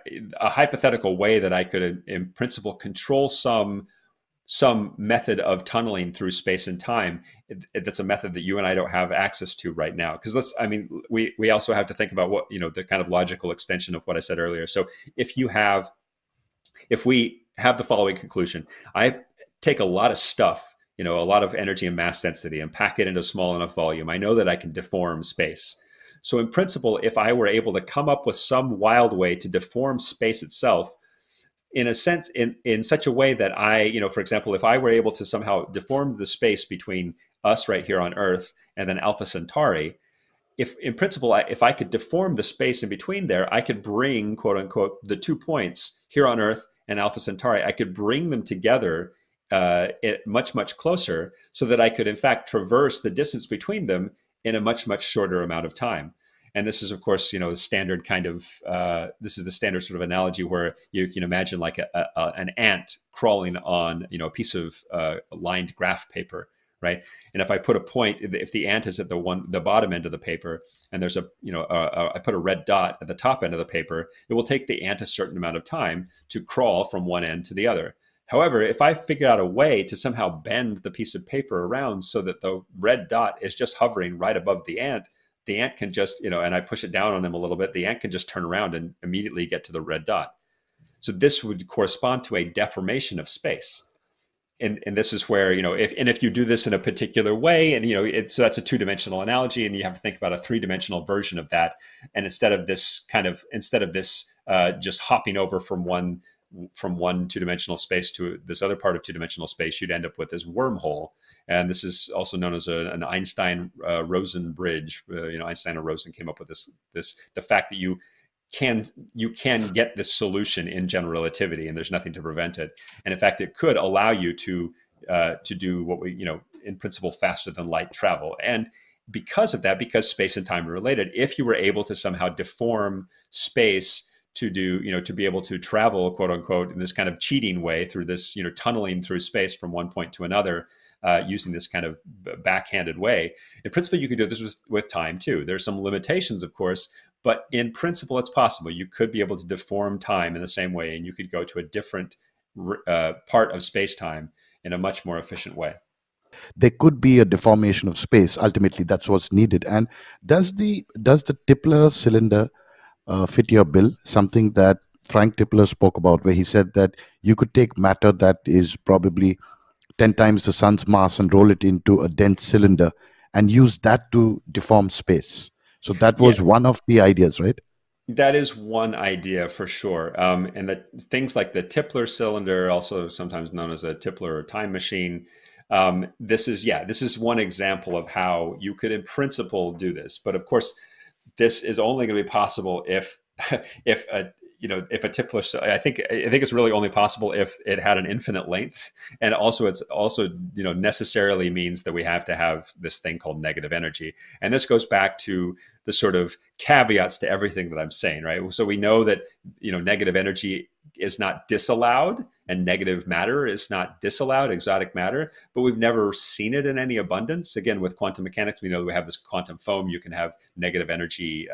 hypothetical way that I could in principle control some method of tunneling through space and time. That's a method that you and I don't have access to right now. Because we also have to think about what, the kind of logical extension of what I said earlier. So if we have the following conclusion, I take a lot of stuff, a lot of energy and mass density, and pack it into small enough volume, I know that I can deform space. So in principle, if I were able to come up with some wild way to deform space itself, in a sense, in such a way that for example, if I were able to somehow deform the space between us right here on Earth and then Alpha Centauri, if in principle, if I could deform the space in between there, I could bring, quote unquote, the 2 points here on Earth and Alpha Centauri, I could bring them together much, much closer, so that I could in fact traverse the distance between them in a much, much shorter amount of time. And this is, of course, the standard kind of, this is the standard sort of analogy where you can imagine like an ant crawling on, a piece of lined graph paper, right? And if I put a point, if the ant is at the bottom end of the paper, and there's I put a red dot at the top end of the paper, it will take the ant a certain amount of time to crawl from one end to the other. However, if I figure out a way to somehow bend the piece of paper around so that the red dot is just hovering right above the ant can just, and I push it down on him a little bit, the ant can just turn around and immediately get to the red dot. So this would correspond to a deformation of space. And this is where, if you do this in a particular way, and, so that's a two-dimensional analogy, and you have to think about a three-dimensional version of that. And instead of this just hopping over from one two-dimensional space to this other part of two-dimensional space, you'd end up with this wormhole. And this is also known as an Einstein Rosen bridge. Einstein and Rosen came up with the fact that you can get this solution in general relativity, and there's nothing to prevent it. And in fact, it could allow you to do what we, in principle, faster than light travel. And because of that, because space and time are related, if you were able to somehow deform space to be able to travel, quote unquote, in this kind of cheating way through this, tunneling through space from one point to another, using this kind of backhanded way. In principle, you could do this with time too. There's some limitations, of course, but in principle, it's possible. You could be able to deform time in the same way, and you could go to a different part of space-time in a much more efficient way. There could be a deformation of space. Ultimately, that's what's needed. And does the Tipler cylinder fit your bill? Something that Frank Tipler spoke about, where he said that you could take matter that is probably 10 times the sun's mass and roll it into a dense cylinder and use that to deform space. So that was one of the ideas, right? That is one idea for sure. And that things like the Tipler cylinder, also sometimes known as a Tipler or time machine, this is one example of how you could in principle do this. But of course, this is only going to be possible if a Tipler, I think it's really only possible if it had an infinite length, and also it's also necessarily means that we have to have this thing called negative energy. And this goes back to the sort of caveats to everything that I'm saying, right? So we know that negative energy is not disallowed, and negative matter is not disallowed, exotic matter, but we've never seen it in any abundance. Again, with quantum mechanics, we know that we have this quantum foam. You can have negative energy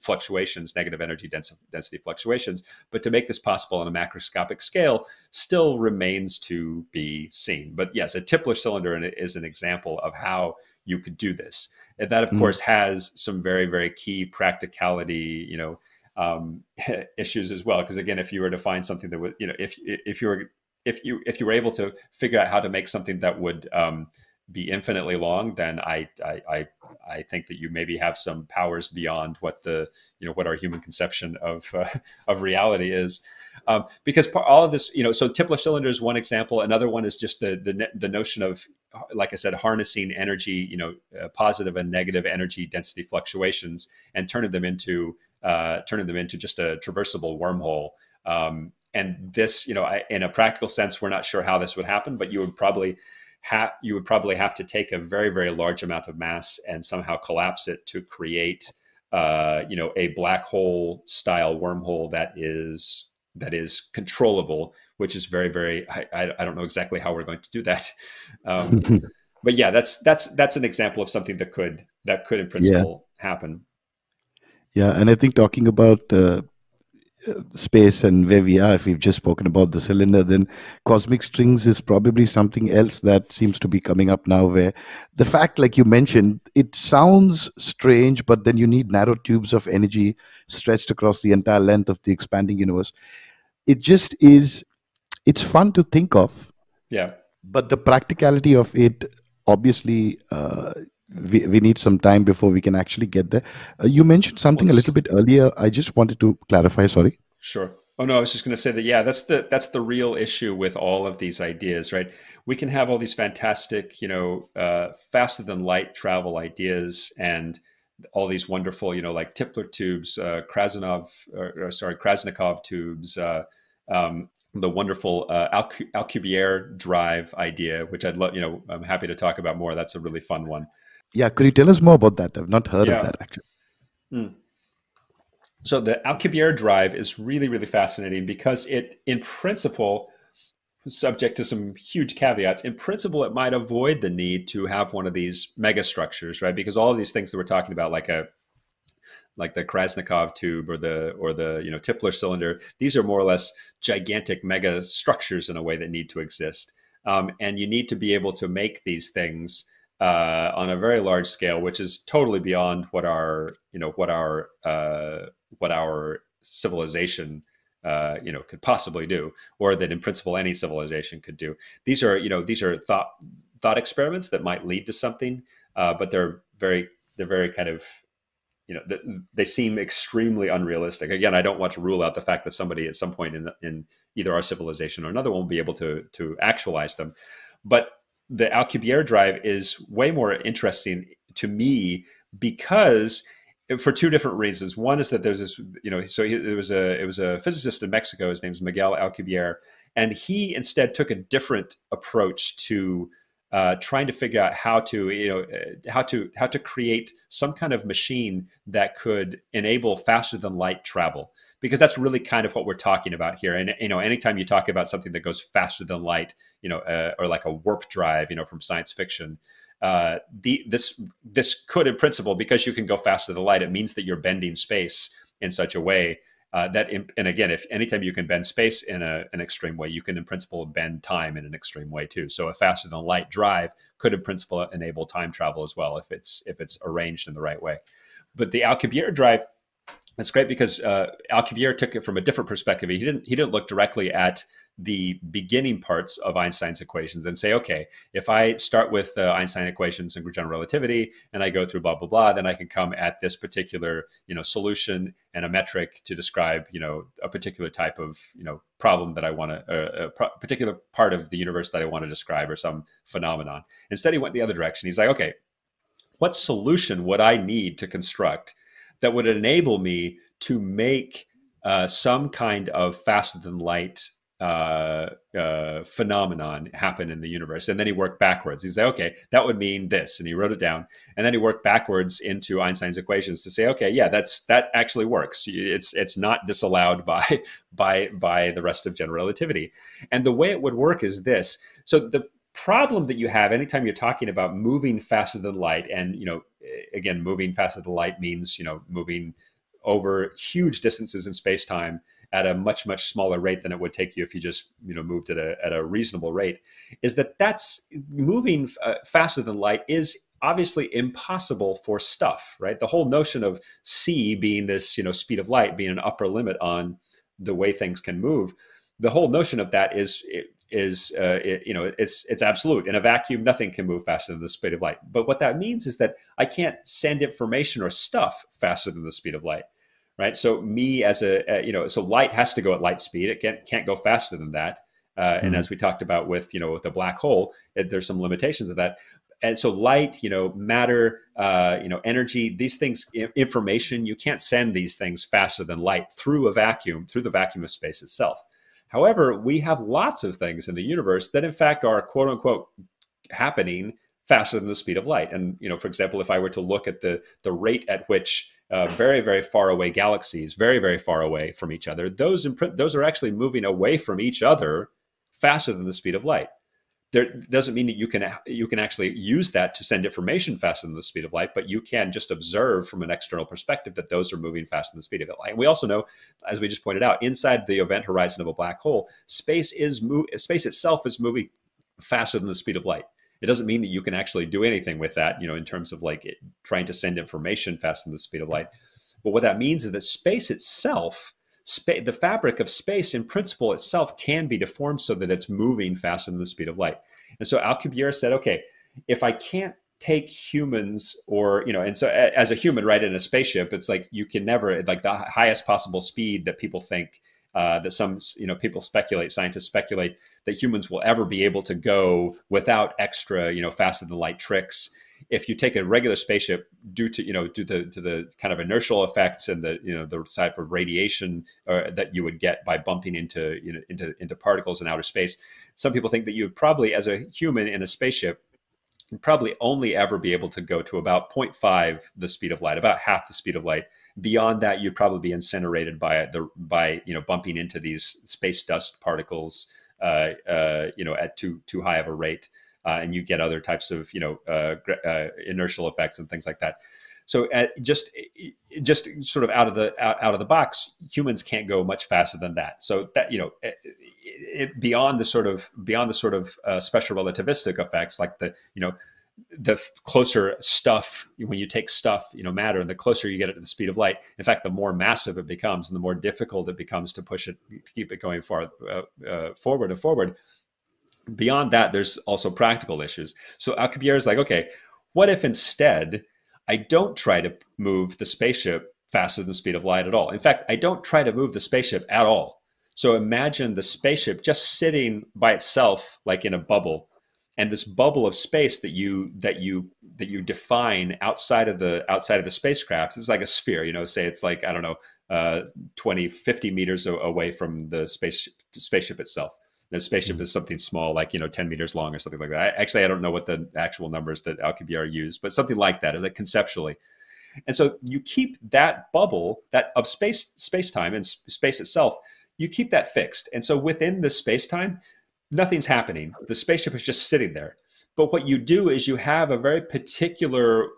fluctuations, negative energy density fluctuations, but to make this possible on a macroscopic scale still remains to be seen. But yes, a Tipler cylinder is an example of how you could do this. And that, of course, has some very, very key practicality, issues as well. Because again, if you were to find something that would, if you were able to figure out how to make something that would be infinitely long, then I think that you maybe have some powers beyond what what our human conception of reality is. Because all of this, so Tipler cylinder is one example. Another one is just the notion of, like I said, harnessing energy, positive and negative energy density fluctuations, and turning them into just a traversable wormhole. And this, in a practical sense, we're not sure how this would happen, but you would probably have to take a very, very large amount of mass and somehow collapse it to create, a black hole style wormhole that is controllable, which is very, very, I don't know exactly how we're going to do that. But yeah, that's an example of something that could in principle happen. Yeah. And I think talking about space and where we are, if we've just spoken about the cylinder, then cosmic strings is probably something else that seems to be coming up now, where the fact, like you mentioned, it sounds strange, but then you need narrow tubes of energy stretched across the entire length of the expanding universe. It just is, it's fun to think of. Yeah. But the practicality of it, obviously, we need some time before we can actually get there. You mentioned something a little bit earlier. I just wanted to clarify. Sorry. Sure. Oh no, I was just going to say that. Yeah, that's the real issue with all of these ideas, right? We can have all these fantastic, faster than light travel ideas, and all these wonderful, like Tipler tubes, Krasnikov tubes, the wonderful Alcubierre Drive idea, which I'd love, I'm happy to talk about more. That's a really fun one. Yeah, could you tell us more about that? I've not heard of that, actually. So the Alcubierre Drive is really, really fascinating because it, in principle, subject to some huge caveats, in principle, it might avoid the need to have one of these mega structures, right? Because all of these things that we're talking about, like the Krasnikov tube or the Tipler cylinder, these are more or less gigantic mega structures in a way that need to exist, and you need to be able to make these things on a very large scale, which is totally beyond what our civilization could possibly do, or that in principle any civilization could do. These are thought experiments that might lead to something, but they're very kind of, they seem extremely unrealistic. Again, I don't want to rule out the fact that somebody at some point in either our civilization or another one will be able to actualize them. But the Alcubierre Drive is way more interesting to me because, for two different reasons. One is that there's this, it was a physicist in Mexico. His name's Miguel Alcubierre, and he instead took a different approach to trying to figure out how to create some kind of machine that could enable faster than light travel, because that's really kind of what we're talking about here. And anytime you talk about something that goes faster than light, or like a warp drive, from science fiction, this could, in principle, because you can go faster than light, it means that you're bending space in such a way and again, if anytime you can bend space in an extreme way, you can in principle bend time in an extreme way too. So a faster than light drive could in principle enable time travel as well, if it's arranged in the right way. But the Alcubierre Drive, it's great because Alcubierre took it from a different perspective. He didn't look directly at the beginning parts of Einstein's equations and say, okay, if I start with Einstein equations and general relativity and I go through blah, blah, blah, then I can come at this particular, solution and a metric to describe, a particular type of, problem that I want to, a particular part of the universe that I want to describe, or some phenomenon. Instead, he went the other direction. He's like, okay, what solution would I need to construct that would enable me to make some kind of faster than light phenomenon happen in the universe? And then he worked backwards. He's like, okay, that would mean this, and he wrote it down. And then he worked backwards into Einstein's equations to say, okay, yeah, that actually works. It's not disallowed by the rest of general relativity. And the way it would work is this. So the problem that you have anytime you're talking about moving faster than light, and again, moving faster than light means moving over huge distances in space-time at a much, much smaller rate than it would take you if you just moved at a reasonable rate, is that's moving faster than light is obviously impossible for stuff, right? The whole notion of c being this speed of light, being an upper limit on the way things can move, the whole notion of that is it's absolute. In a vacuum, nothing can move faster than the speed of light. But what that means is that I can't send information or stuff faster than the speed of light, right? So me as so light has to go at light speed. It can't go faster than that. And as we talked about with the black hole, there's some limitations of that. And so light, matter, energy, these things, information, you can't send these things faster than light through a vacuum, through the vacuum of space itself. However, we have lots of things in the universe that in fact are quote unquote happening faster than the speed of light. And, for example, if I were to look at the rate at which very, very far away galaxies, very, very far away from each other, those are actually moving away from each other faster than the speed of light. There doesn't mean that you can actually use that to send information faster than the speed of light, but you can just observe from an external perspective that those are moving faster than the speed of light. And we also know, as we just pointed out, inside the event horizon of a black hole, space itself is moving faster than the speed of light. It doesn't mean that you can actually do anything with that, in terms of like trying to send information faster than the speed of light. But what that means is that space itself, the fabric of space in principle itself can be deformed so that it's moving faster than the speed of light. And so Alcubierre said, okay, if I can't take humans and so as a human, right, in a spaceship, it's like you can never, like the highest possible speed that people think that some, scientists speculate that humans will ever be able to go without extra, faster than light tricks. If you take a regular spaceship, due to the kind of inertial effects and the type of radiation that you would get by bumping into particles in outer space, some people think that you would probably, as a human in a spaceship, probably only ever be able to go to about 0.5 the speed of light, about half the speed of light. Beyond that, you'd probably be incinerated by bumping into these space dust particles at too high of a rate, and you get other types of inertial effects and things like that. So just sort of out of the box, humans can't go much faster than that. So that beyond the sort of special relativistic effects, like the closer stuff, when you take stuff, matter, and the closer you get it to the speed of light, in fact, the more massive it becomes and the more difficult it becomes to push it, to keep it going forward and forward. Beyond that, there's also practical issues. So Alcubierre is like, okay, what if instead I don't try to move the spaceship faster than the speed of light at all? In fact, I don't try to move the spaceship at all. So imagine the spaceship just sitting by itself, like in a bubble, and this bubble of space that you define outside of the spacecraft is like a sphere. Say it's like, I don't know, 20, 50 meters away from the spaceship itself. The spaceship is something small, like 10 meters long or something like that. I don't know what the actual numbers that Alcubierre used, but something like that, like conceptually. And so you keep that bubble that of space-time and space itself, you keep that fixed. And so within the space-time, nothing's happening. The spaceship is just sitting there. But what you do is you have a very particular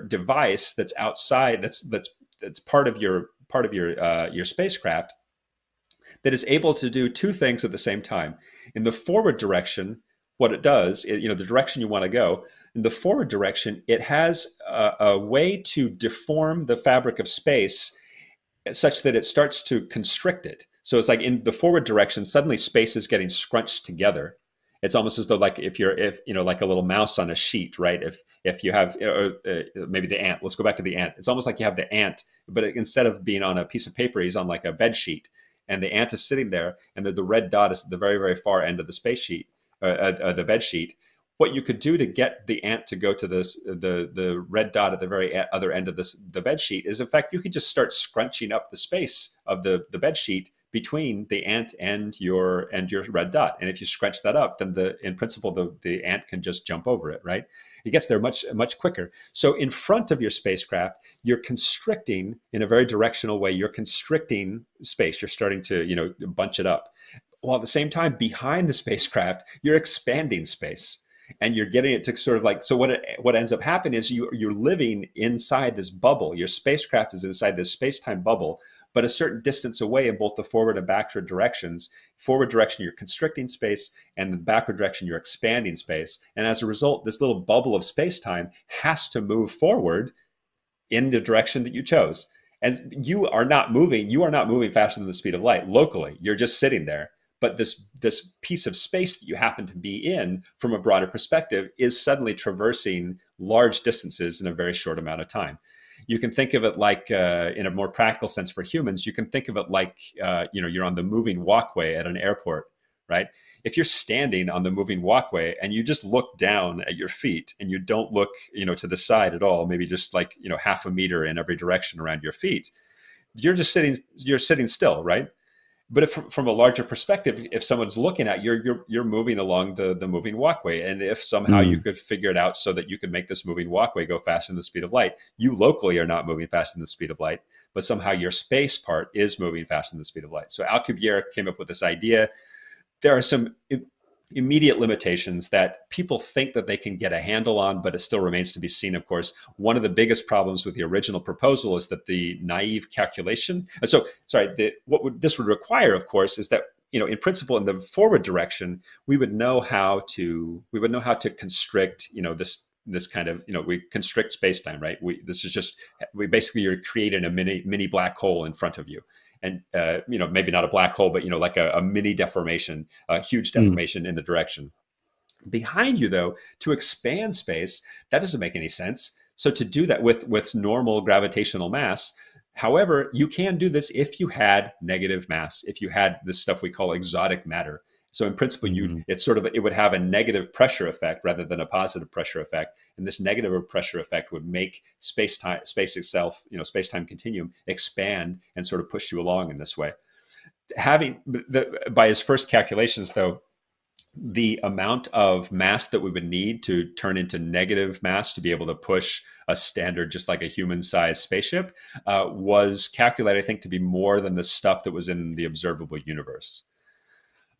device that's outside, that's part of your spacecraft, that is able to do two things at the same time. In the forward direction, what it does, the direction you want to go, in the forward direction, it has a way to deform the fabric of space such that it starts to constrict it. So it's like in the forward direction, suddenly space is getting scrunched together. It's almost as though like if like a little mouse on a sheet, right? If you have maybe the ant, let's go back to the ant. It's almost like you have the ant, but instead of being on a piece of paper, he's on like a bed sheet. And the ant is sitting there, and the red dot is at the very, very far end of the space sheet, the bed sheet. What you could do to get the ant to go to the red dot at the very other end of the bed sheet is, in fact, you could just start scrunching up the space of the bed sheet between the ant and your red dot. And if you scrunch that up, then in principle the ant can just jump over it, right? It gets there much quicker. So in front of your spacecraft, you're constricting in a very directional way. You're constricting space. You're starting to bunch it up. While at the same time, behind the spacecraft, you're expanding space. And you're getting it to sort of like, so what ends up happening is you're living inside this bubble. Your spacecraft is inside this space-time bubble, but a certain distance away in both the forward and backward directions. Forward direction, you're constricting space, and the backward direction, you're expanding space. And as a result, this little bubble of space-time has to move forward in the direction that you chose. And you are not moving faster than the speed of light locally. You're just sitting there. But this piece of space that you happen to be in from a broader perspective is suddenly traversing large distances in a very short amount of time. You can think of it like, in a more practical sense for humans, you can think of it like, you're on the moving walkway at an airport, right? If you're standing on the moving walkway and you just look down at your feet and you don't look, to the side at all, maybe just like, half a meter in every direction around your feet, you're sitting still, right? But if from a larger perspective, if someone's looking at you, you're moving along the moving walkway. And if somehow you could figure it out so that you could make this moving walkway go faster than the speed of light, you locally are not moving faster than the speed of light, but somehow your space part is moving faster than the speed of light. So Alcubierre came up with this idea. There are some immediate limitations that people think that they can get a handle on, but it still remains to be seen, of course. One of the biggest problems with the original proposal is that the naive calculation. This would require, of course, is that, in principle, in the forward direction, we would know how to constrict, this kind of, we constrict space-time, right? Basically you're creating a mini black hole in front of you. And, maybe not a black hole, but, like a mini deformation, a huge deformation in the direction. Behind you, though, to expand space, that doesn't make any sense. So to do that with normal gravitational mass, however, you can do this if you had negative mass, if you had this stuff we call exotic matter. So in principle, it would have a negative pressure effect rather than a positive pressure effect. And this negative pressure effect would make space itself, space-time continuum, expand and sort of push you along in this way. By his first calculations, though, the amount of mass that we would need to turn into negative mass to be able to push a standard, just like a human-sized spaceship, was calculated, I think, to be more than the stuff that was in the observable universe.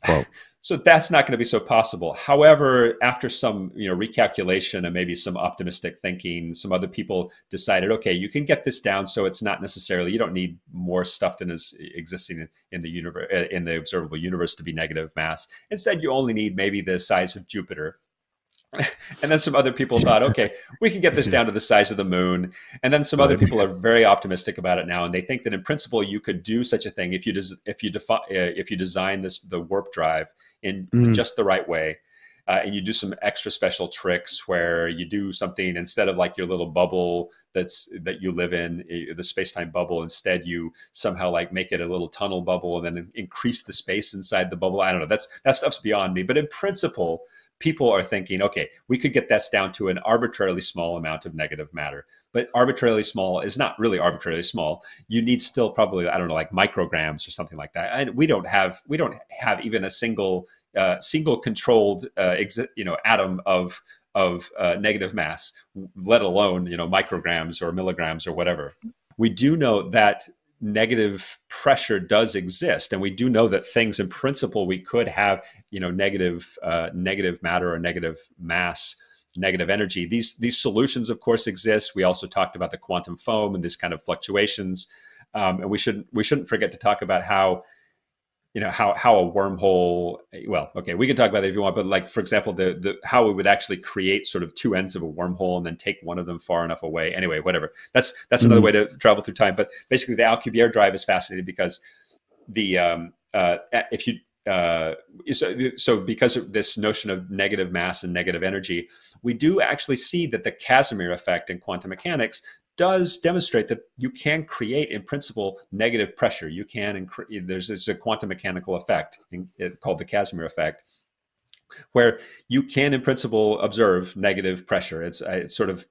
Wow. So that's not going to be so possible. However, after some recalculation and maybe some optimistic thinking, some other people decided, okay, you can get this down so it's not necessarily, you don't need more stuff than is existing in the universe, in the observable universe, to be negative mass. Instead, you only need maybe the size of Jupiter. And then some other people thought, okay, we can get this down to the size of the moon. And then some other people are very optimistic about it now, and they think that in principle you could do such a thing if you design the warp drive in just the right way, and you do some extra special tricks where you do something instead of like your little bubble that you live in, the space-time bubble. Instead, you somehow like make it a little tunnel bubble and then increase the space inside the bubble. I don't know. That stuff's beyond me. But in principle, people are thinking, okay, we could get this down to an arbitrarily small amount of negative matter. But arbitrarily small is not really arbitrarily small. You need still probably, I don't know, like micrograms or something like that. And we don't have even a single controlled atom of negative mass, let alone micrograms or milligrams or whatever. We do know that negative pressure does exist, and we do know that things in principle we could have negative matter or negative mass, negative energy. These solutions of course exist. We also talked about the quantum foam and this kind of fluctuations, and we shouldn't forget to talk about how how a wormhole, well, okay, we can talk about it if you want, but like, for example, the how we would actually create sort of two ends of a wormhole and then take one of them far enough away. Anyway, whatever. That's another way to travel through time. But basically, the Alcubierre Drive is fascinating because because of this notion of negative mass and negative energy, we do actually see that the Casimir effect in quantum mechanics does demonstrate that you can create, in principle, negative pressure. You can, there's a quantum mechanical effect called the Casimir effect, where you can, in principle, observe negative pressure. It's sort of,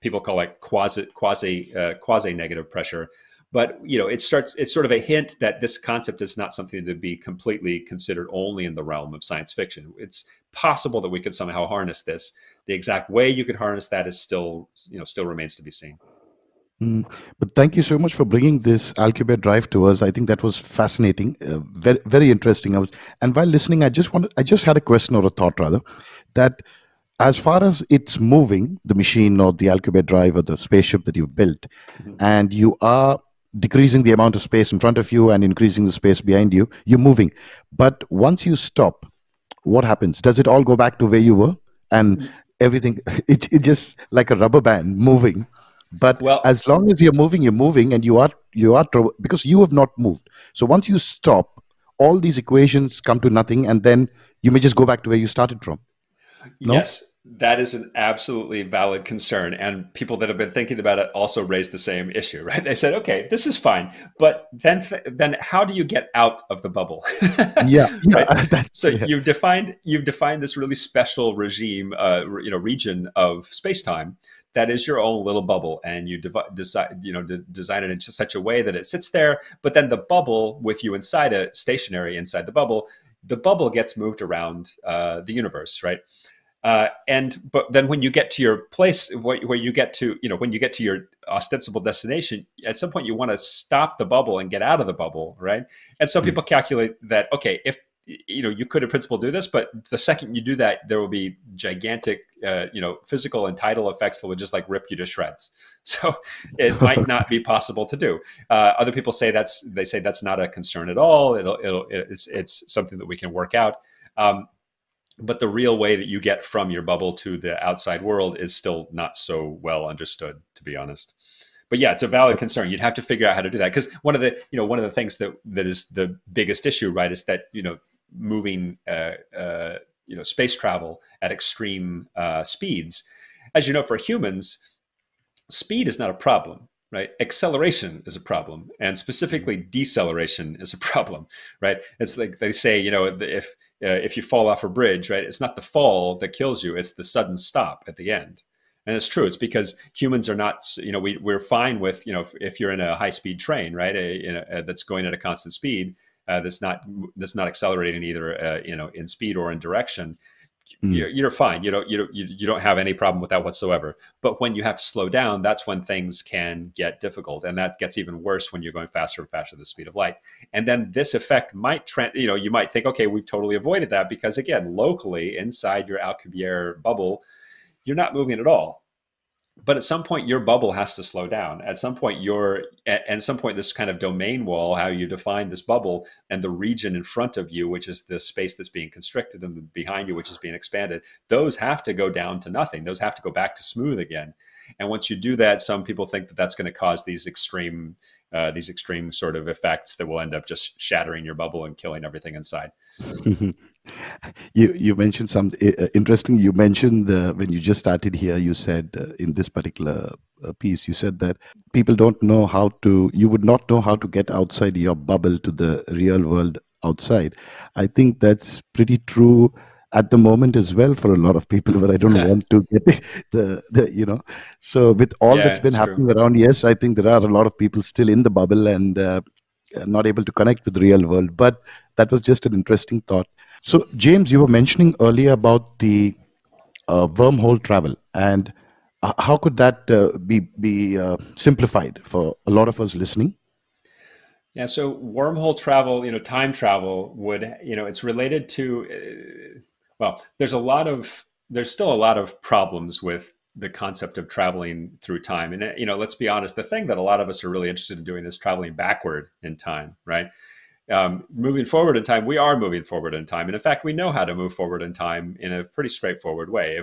people call it quasi negative pressure. But it's sort of a hint that this concept is not something to be completely considered only in the realm of science fiction. It's possible that we could somehow harness this. The exact way you could harness that is still remains to be seen. But thank you so much for bringing this Alcubierre Drive to us. I think that was fascinating, very, very interesting. And while listening, I just had a question or a thought rather, that as far as it's moving, the machine or the Alcubierre Drive or the spaceship that you've built, and you are decreasing the amount of space in front of you and increasing the space behind you, you're moving. But once you stop, what happens? Does it all go back to where you were? And everything, it just like a rubber band moving. But as long as you're moving, and you are because you have not moved. So once you stop, all these equations come to nothing, and then you may just go back to where you started from. No? Yes, that is an absolutely valid concern. And people that have been thinking about it also raised the same issue, right? They said, okay, this is fine, but then how do you get out of the bubble? Right? So you've defined this really special regime, region of space-time that is your own little bubble, and you design it in such a way that it sits there. But then the bubble, with you inside it, stationary inside the bubble gets moved around the universe, right? But then when you get to your place, where you get to, when you get to your ostensible destination, at some point you want to stop the bubble and get out of the bubble, right? And so people calculate that, okay, if you could in principle do this, but the second you do that, there will be gigantic, physical and tidal effects that would just like rip you to shreds. So it might not be possible to do. Other people say that's not a concern at all. It's something that we can work out. But the real way that you get from your bubble to the outside world is still not so well understood, to be honest. But yeah, it's a valid concern. You'd have to figure out how to do that, because one of the things that is the biggest issue, right, is that moving space travel at extreme speeds. As you know, for humans, speed is not a problem, right? Acceleration is a problem, and specifically deceleration is a problem, right? It's like they say, if you fall off a bridge, right, it's not the fall that kills you, it's the sudden stop at the end. And it's true. It's because humans are not, we're fine with, if you're in a high speed train, right, that's going at a constant speed, that's not accelerating either, in speed or in direction. you're fine. You don't have any problem with that whatsoever. But when you have to slow down, that's when things can get difficult, and that gets even worse when you're going faster and faster than the speed of light. And then this effect might you might think, okay, we've totally avoided that, because again, locally inside your Alcubierre bubble, you're not moving at all. But at some point, your bubble has to slow down. At some point, this kind of domain wall, how you define this bubble, and the region in front of you, which is the space that's being constricted, and behind you, which is being expanded, those have to go down to nothing. Those have to go back to smooth again. And once you do that, some people think that that's going to cause these extreme sort of effects that will end up just shattering your bubble and killing everything inside. You mentioned something interesting. You mentioned when you just started here, you said in this particular piece, you said that people don't know you would not know how to get outside your bubble to the real world outside. I think that's pretty true at the moment as well for a lot of people, but I don't want to get so with all that's been happening around, yes, I think there are a lot of people still in the bubble and not able to connect with the real world. But that was just an interesting thought. So, James, you were mentioning earlier about the wormhole travel, and how could that be simplified for a lot of us listening? Yeah, so wormhole travel, time travel would, it's related to, there's still a lot of problems with the concept of traveling through time. And, let's be honest, the thing that a lot of us are really interested in doing is traveling backward in time, right? Moving forward in time, we are moving forward in time. And in fact, we know how to move forward in time in a pretty straightforward way.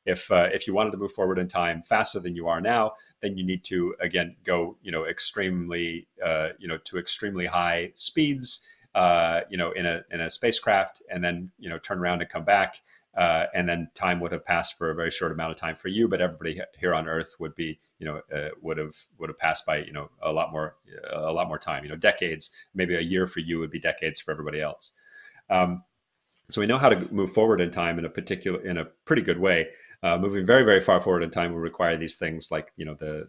If you wanted to move forward in time faster than you are now, then you need to, again, go, extremely, to extremely high speeds, in a spacecraft, and then, turn around and come back. And then time would have passed for a very short amount of time for you, but everybody here on Earth would be, would have passed by, a lot more time, decades. Maybe a year for you would be decades for everybody else. So we know how to move forward in time in a pretty good way. Moving very, very far forward in time will require these things like, the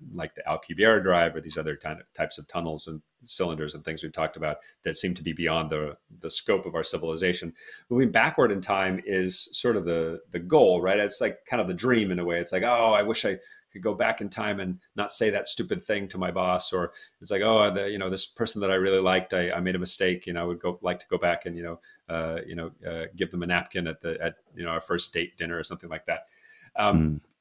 Alcubierre Drive, or these other types of tunnels and cylinders and things we've talked about that seem to be beyond the scope of our civilization. Moving backward in time is sort of the goal, right? It's like kind of the dream in a way. It's like, oh, I wish I could go back in time and not say that stupid thing to my boss. Or it's like, oh, this person that I really liked, I made a mistake. I would like to go back and, give them a napkin at our first date dinner or something like that.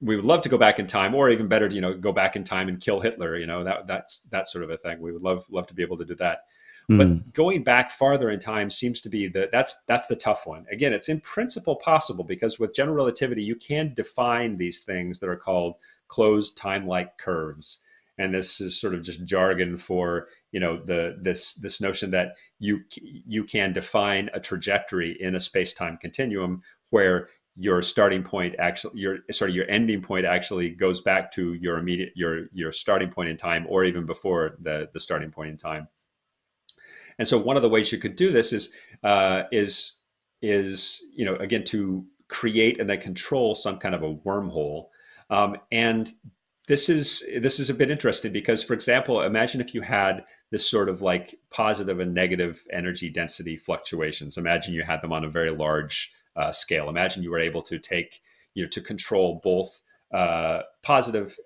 We would love to go back in time, or even better, go back in time and kill Hitler. That's that sort of a thing. We would love to be able to do that. But going back farther in time seems to be that's the tough one. Again, it's in principle possible, because with general relativity, you can define these things that are called closed time-like curves. And this is sort of just jargon for, this notion that you can define a trajectory in a space-time continuum where your starting point your ending point actually goes back to your starting point in time, or even before the starting point in time. And so one of the ways you could do this is again, to create and then control some kind of a wormhole. And this is a bit interesting because, for example, imagine if you had this sort of like positive and negative energy density fluctuations. Imagine you had them on a very large scale. Imagine you were able to take, to control both positive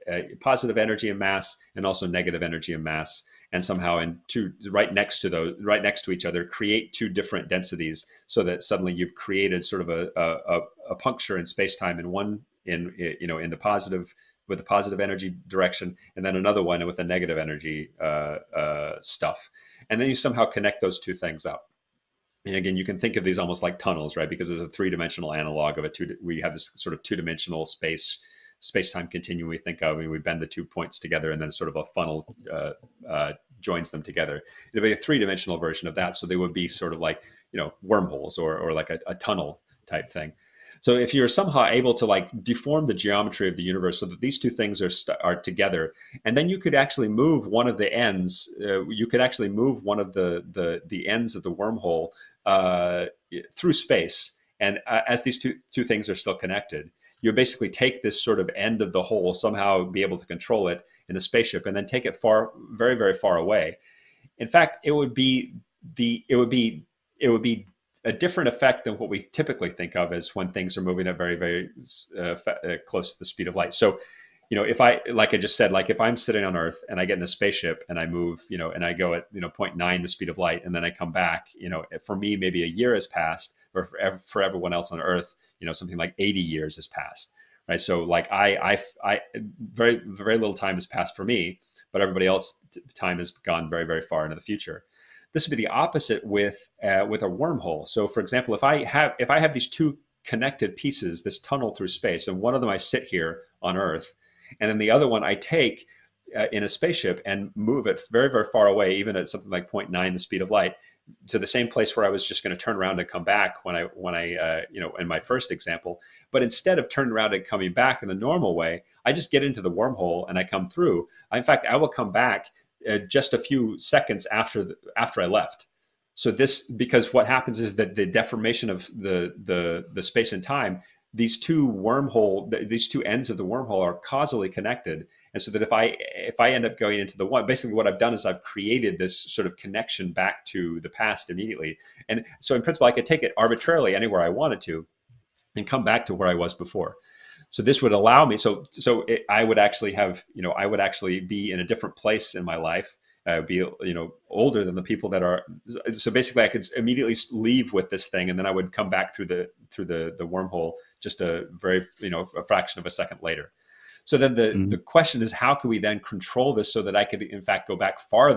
energy and mass, and also negative energy and mass, and somehow right next to each other, create two different densities, so that suddenly you've created sort of a puncture in space-time in one in the positive, with the positive energy direction, and then another one with the negative energy stuff, and then you somehow connect those two things up. And again, you can think of these almost like tunnels, right? Because there's a three-dimensional analog of we have this sort of two-dimensional space-time continuum we think of, and we bend the 2 points together, and then sort of a funnel joins them together. It'll be a three-dimensional version of that. So they would be sort of like, wormholes or like a tunnel type thing. So if you're somehow able to like deform the geometry of the universe so that these two things are together, and then you could actually move one of the ends, you could actually move one of the ends of the wormhole through space. And as these two things are still connected, you basically take this sort of end of the hole, somehow be able to control it in a spaceship, and then take it very, very far away. In fact, it would be a different effect than what we typically think of as when things are moving at very, very close to the speed of light. So, if like I just said, like if I'm sitting on Earth and I get in a spaceship and I move, and I go at, 0.9 the speed of light, and then I come back, for me, maybe a year has passed, or for everyone else on Earth, something like 80 years has passed, right? So like I very, very little time has passed for me, but everybody else time has gone very, very far into the future. This would be the opposite with a wormhole. So for example, if I have these two connected pieces, this tunnel through space, and one of them I sit here on Earth, and then the other one I take in a spaceship and move it very, very far away, even at something like 0.9 the speed of light, to the same place where I was just going to turn around and come back when I in my first example. But instead of turning around and coming back in the normal way, I just get into the wormhole and I come through. In fact, I will come back just a few seconds after I left. So because what happens is that the deformation of the space and time, these two ends of the wormhole are causally connected. And so that if I end up going into the one, basically what I've done is I've created this sort of connection back to the past immediately. And so in principle, I could take it arbitrarily anywhere I wanted to and come back to where I was before. So this would allow me, I would actually be in a different place in my life, be older than the people that are. So basically, I could immediately leave with this thing, and then I would come back through the wormhole just a fraction of a second later. So then the question is, how can we then control this so that I could in fact go back farther